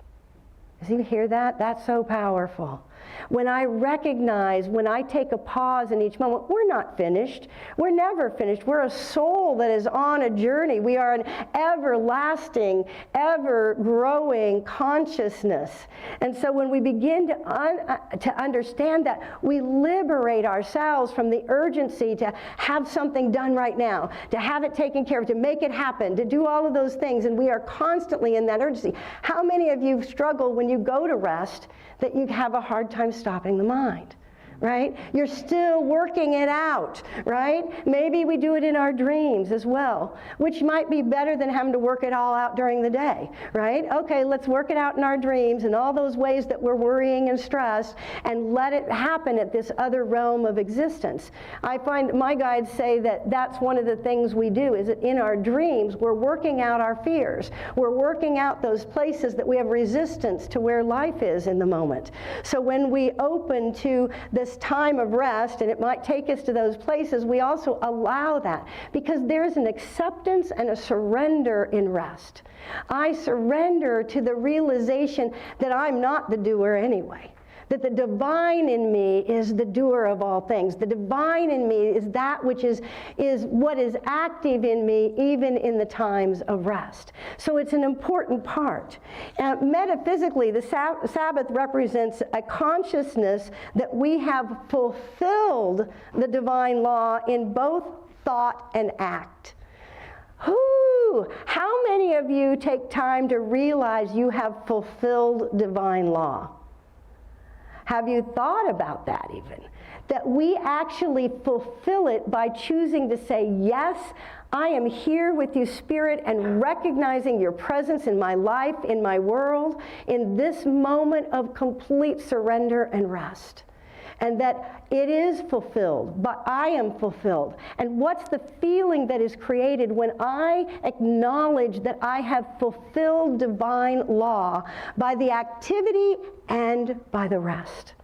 Do you hear that? That's so powerful. When I recognize, when I take a pause in each moment, we're not finished. We're never finished. We're a soul that is on a journey. We are an everlasting, ever-growing consciousness. And so when we begin to understand that, we liberate ourselves from the urgency to have something done right now, to have it taken care of, to make it happen, to do all of those things. And we are constantly in that urgency. How many of you struggle when you go to rest that you have a hard time stopping the mind? right? You're still working it out, right? Maybe we do it in our dreams as well, which might be better than having to work it all out during the day, right? Okay, let's work it out in our dreams and all those ways that we're worrying and stressed, and let it happen at this other realm of existence. I find my guides say that that's one of the things we do, is that in our dreams, we're working out our fears. We're working out those places that we have resistance to where life is in the moment. So when we open to this time of rest, and it might take us to those places, we also allow that, because there's an acceptance and a surrender in rest. I surrender to the realization that I'm not the doer anyway, that the divine in me is the doer of all things. The divine in me is that which is what is active in me even in the times of rest. So it's an important part. Metaphysically, the Sabbath represents a consciousness that we have fulfilled the divine law in both thought and act. How many of you take time to realize you have fulfilled divine law? Have you thought about that even? That we actually fulfill it by choosing to say, yes, I am here with you, Spirit, and recognizing your presence in my life, in my world, in this moment of complete surrender and rest. And that it is fulfilled, but I am fulfilled. And what's the feeling that is created when I acknowledge that I have fulfilled divine law by the activity and by the rest?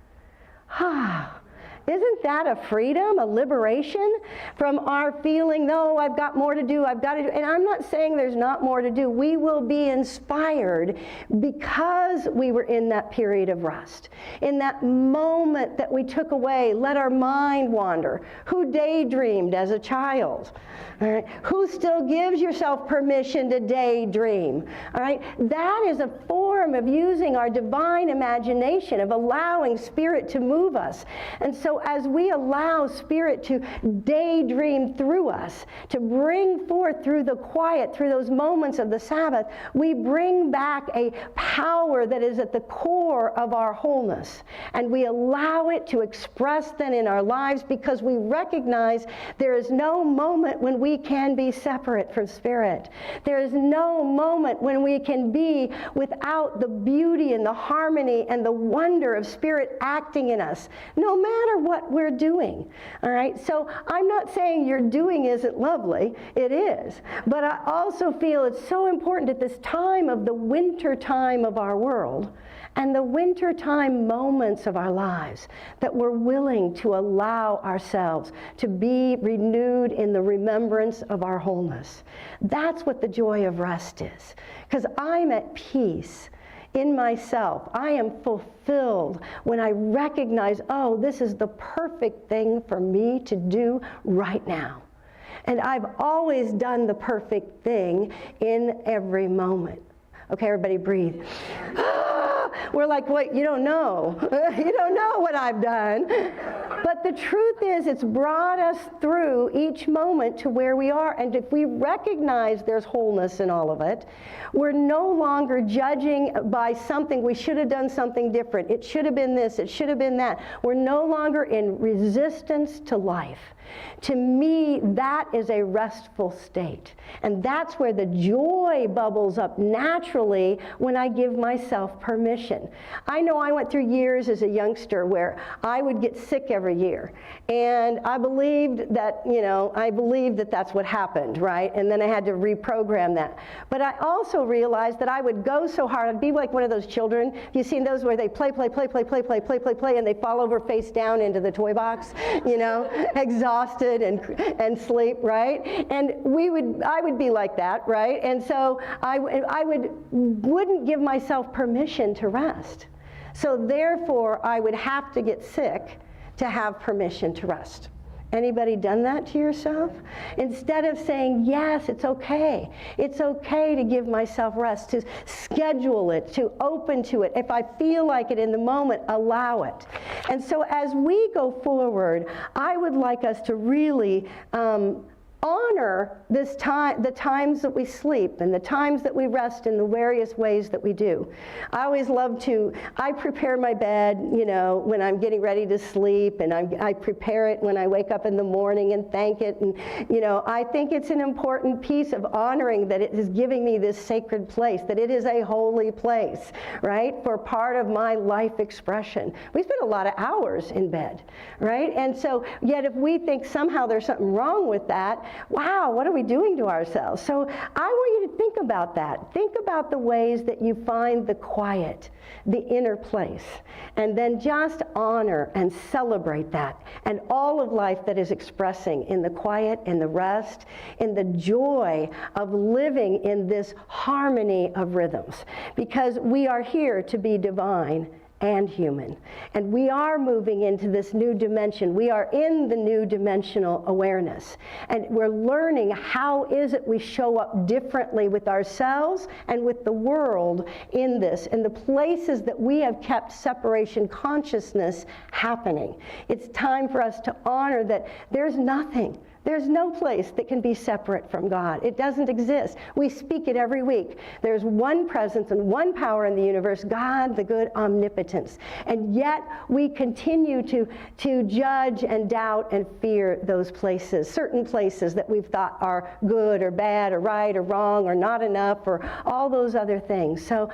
Isn't that a freedom, a liberation from our feeling, no, I've got more to do, I've got to do. And I'm not saying there's not more to do. We will be inspired because we were in that period of rest. In that moment that we took away, let our mind wander. Who daydreamed as a child? All right. Who still gives yourself permission to daydream? All right. That is a form of using our divine imagination, of allowing Spirit to move us. And so as we allow Spirit to daydream through us, to bring forth through the quiet, through those moments of the Sabbath, we bring back a power that is at the core of our wholeness. And we allow it to express then in our lives, because we recognize there is no moment when we can be separate from Spirit. There is no moment when we can be without the beauty and the harmony and the wonder of Spirit acting in us, no matter what we're doing. All right, so I'm not saying your doing isn't lovely. It is. But I also feel it's so important at this time of the winter time of our world and the wintertime moments of our lives that we're willing to allow ourselves to be renewed in the remembrance of our wholeness. That's what the joy of rest is. Because I'm at peace in myself. I am fulfilled when I recognize, oh, this is the perfect thing for me to do right now. And I've always done the perfect thing in every moment. Okay, everybody breathe. We're like, wait, you don't know. You don't know what I've done. But the truth is, it's brought us through each moment to where we are. And if we recognize there's wholeness in all of it, we're no longer judging by something. We should have done something different. It should have been this. It should have been that. We're no longer in resistance to life. To me, that is a restful state. And that's where the joy bubbles up naturally when I give myself permission. I know I went through years as a youngster where I would get sick every year. And I believed that, that's what happened, right? And then I had to reprogram that. But I also realized that I would go so hard. I'd be like one of those children. You've seen those where they play, and they fall over face down into the toy box, exhausted and sleep, right? And I would be like that, right? And so I wouldn't give myself permission to rest. So therefore, I would have to get sick to have permission to rest. Anybody done that to yourself? Instead of saying, yes, it's okay. It's okay to give myself rest, to schedule it, to open to it. If I feel like it in the moment, allow it. And so as we go forward, I would like us to really honor this time, the times that we sleep and the times that we rest in the various ways that we do. I always love I prepare my bed, when I'm getting ready to sleep, and I prepare it when I wake up in the morning and thank it. And, I think it's an important piece of honoring that it is giving me this sacred place, that it is a holy place, right, for part of my life expression. We spend a lot of hours in bed, right? And so, yet if we think somehow there's something wrong with that, wow, what are we doing to ourselves? So I want you to think about that. Think about the ways that you find the quiet, the inner place, and then just honor and celebrate that and all of life that is expressing in the quiet, in the rest, in the joy of living in this harmony of rhythms. Because we are here to be divine and human. And we are moving into this new dimension. We are in the new dimensional awareness. And we're learning how is it we show up differently with ourselves and with the world in this, in the places that we have kept separation consciousness happening. It's time for us to honor that there's nothing. There's no place that can be separate from God. It doesn't exist. We speak it every week. There's one presence and one power in the universe, God, the good omnipotence. And yet we continue to judge and doubt and fear those places, certain places that we've thought are good or bad or right or wrong or not enough or all those other things. So,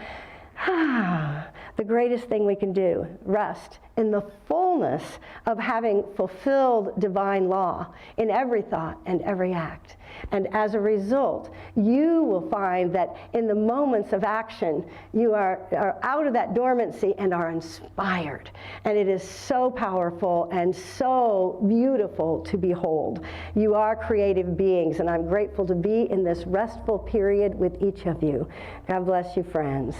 the greatest thing we can do, rest in the fullness of having fulfilled divine law in every thought and every act. And as a result, you will find that in the moments of action, you are out of that dormancy and are inspired. And it is so powerful and so beautiful to behold. You are creative beings, and I'm grateful to be in this restful period with each of you. God bless you, friends.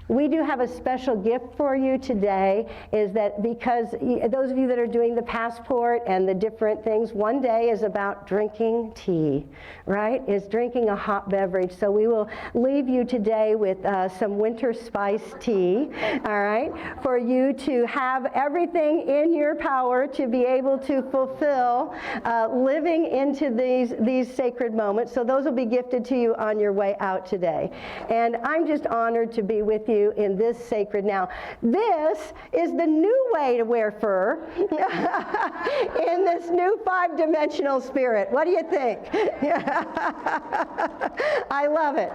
We do have a special gift for you today, is that because those of you that are doing the passport and the different things, one day is about drinking tea, right? Is drinking a hot beverage. So we will leave you today with some winter spice tea, all right? For you to have everything in your power to be able to fulfill living into these sacred moments. So those will be gifted to you on your way out today. And I'm just honored to be with you in this sacred now. This is the new way to wear fur in this new 5-dimensional spirit. What do you think? I love it.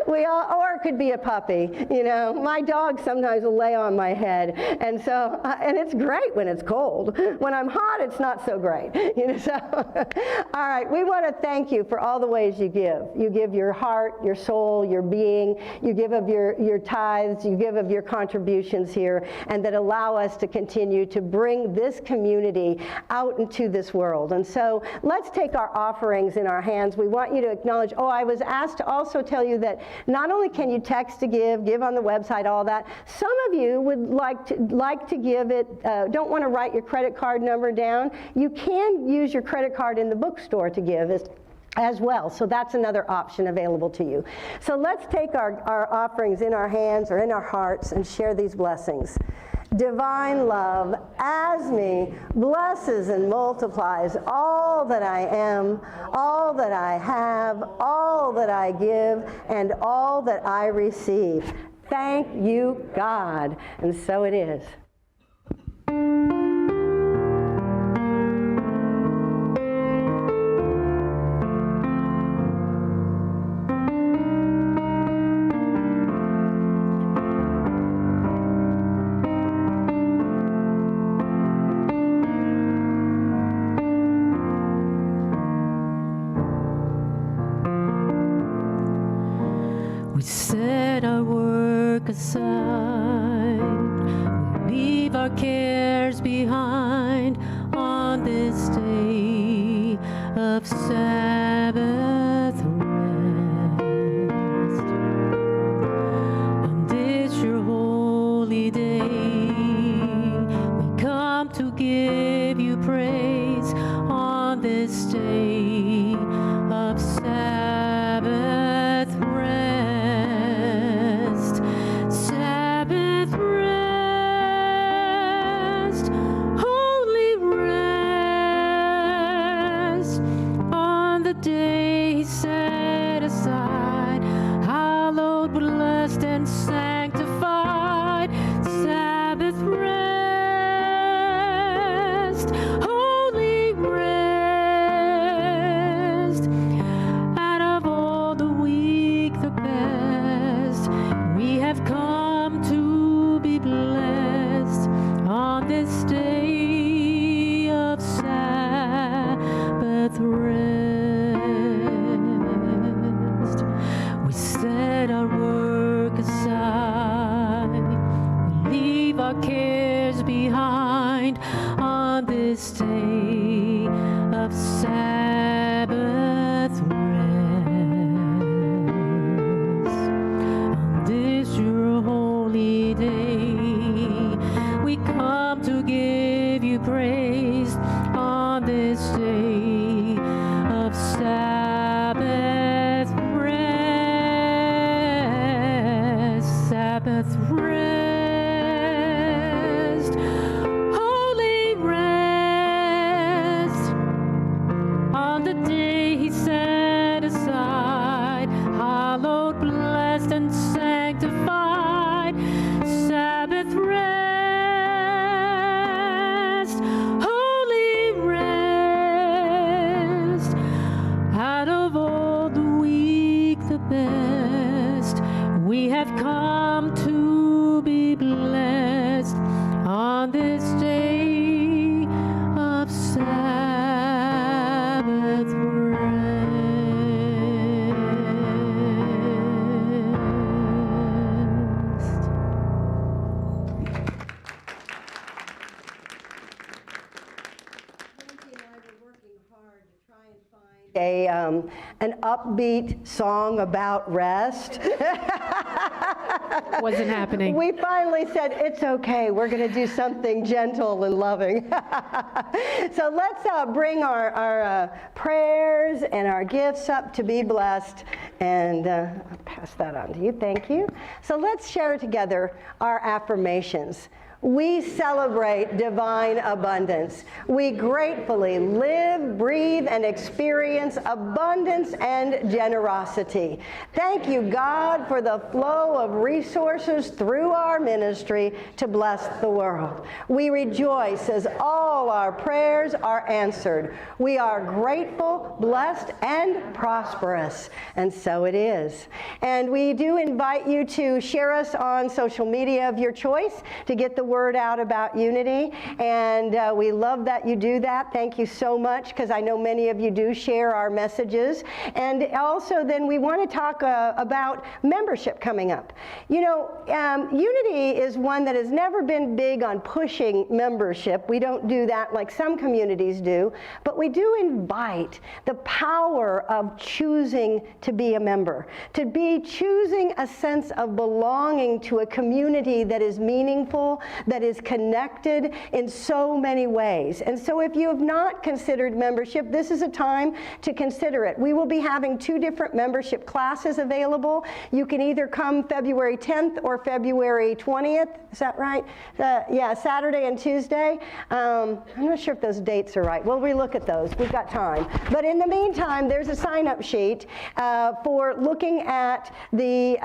Or it could be a puppy. My dog sometimes will lay on my head, and so and it's great when it's cold. When I'm hot, it's not so great. So all right, we want to thank you for all the ways you give. You give your heart, your soul, your being. You give of your tithes, you give of your contributions here, and that allow us to continue to bring this community out into this world. And so let's take our offerings in our hands. We want you to acknowledge, I was asked to also tell you that not only can you text to give on the website, all that. Some of you would like to give it, don't want to write your credit card number down. You can use your credit card in the bookstore to give as well. So that's another option available to you. So let's take our offerings in our hands or in our hearts and share these blessings. Divine love, as me, blesses and multiplies all that I am, all that I have, all that I give, and all that I receive. Thank you, God. And so it is. We set our work aside, we leave our cares behind on this day of Sabbath rest. On this your holy day, we come to give you praise on this day of Sabbath rest. Sabbath rest, holy rest, an upbeat song about rest. Wasn't happening. We finally said, it's okay, we're going to do something gentle and loving. So let's bring our prayers and our gifts up to be blessed, and I'll pass that on to you. Thank you. So let's share together our affirmations. We celebrate divine abundance. We gratefully live, breathe, and experience abundance and generosity. Thank you, God, for the flow of resources through our ministry to bless the world. We rejoice as all our prayers are answered. We are grateful, blessed, and prosperous. And so it is. And we do invite you to share us on social media of your choice to get the word out about unity, and we love that you do that. Thank you so much, because I know many of you do share our messages. And also then we want to talk about membership coming up. You know, Unity is one that has never been big on pushing membership. We don't do that like some communities do, but we do invite the power of choosing to be a member, to be choosing a sense of belonging to a community that is meaningful, that is connected in so many ways. And so if you have not considered membership, this is a time to consider it. We will be having 2 different membership classes available. You can either come February 10th or February 20th. Is that right? Yeah, Saturday and Tuesday. I'm not sure if those dates are right. We'll relook at those. We've got time. But in the meantime, there's a sign-up sheet for looking at the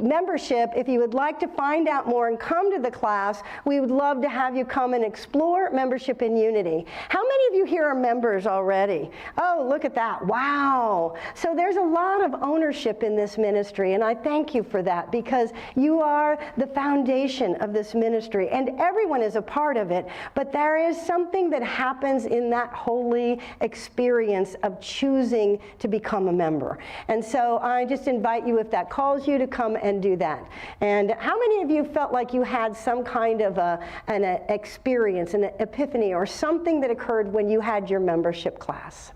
membership. If you would like to find out more and come to the class, we would love to have you come and explore membership in Unity. How many of you here are members already? Oh, look at that. Wow. So there's a lot of ownership in this ministry, and I thank you for that, because you are the foundation of this ministry, and everyone is a part of it, but there is something that happens in that holy experience of choosing to become a member. And so I just invite you, if that calls you, to come and do that. And how many of you felt like you had some kind of an experience, an epiphany, or something that occurred when you had your membership class?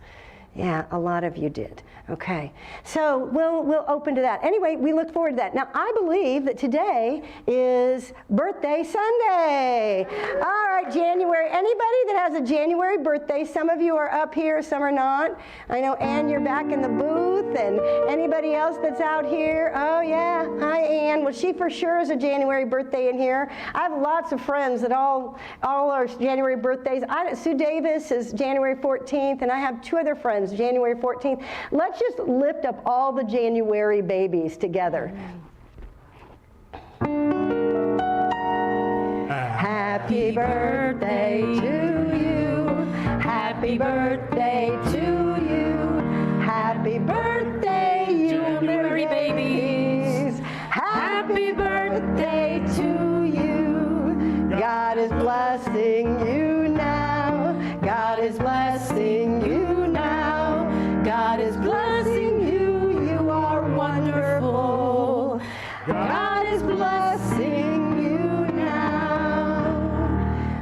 Yeah, a lot of you did. Okay, so we'll open to that. Anyway, we look forward to that. Now, I believe that today is Birthday Sunday. All right, January. Anybody that has a January birthday? Some of you are up here, some are not. I know, Ann, you're back in the booth, and anybody else that's out here? Oh, yeah. Hi, Ann. Well, she for sure is a January birthday in here. I have lots of friends that all are January birthdays. Sue Davis is January 14th, and I have 2 other friends, January 14th. Let's just lift up all the January babies together. Happy birthday to you. Happy birthday to you. Happy birthday, January babies. Happy birthday to you. God is blessing you now. God is blessing you now. God is blessing you. You are wonderful. God is blessing you now.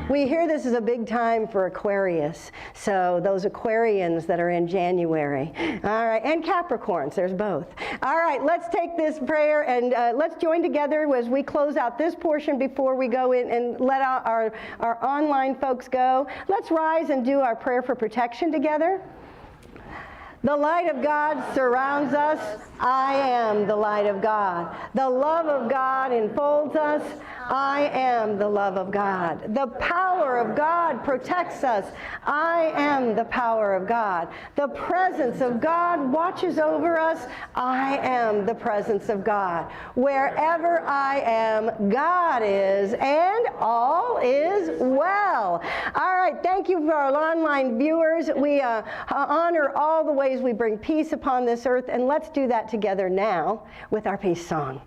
We hear this is a big time for Aquarius. So those Aquarians that are in January. All right, and Capricorns, there's both. All right, let's take this prayer and let's join together as we close out this portion before we go in and let our online folks go. Let's rise and do our prayer for protection together. The light of God surrounds us. I am the light of God. The love of God enfolds us. I am the love of God. The power of God protects us. I am the power of God. The presence of God watches over us. I am the presence of God. Wherever I am, God is, and all is well. All right, thank you for our online viewers. We honor all the ways we bring peace upon this earth, and let's do that together now with our peace song.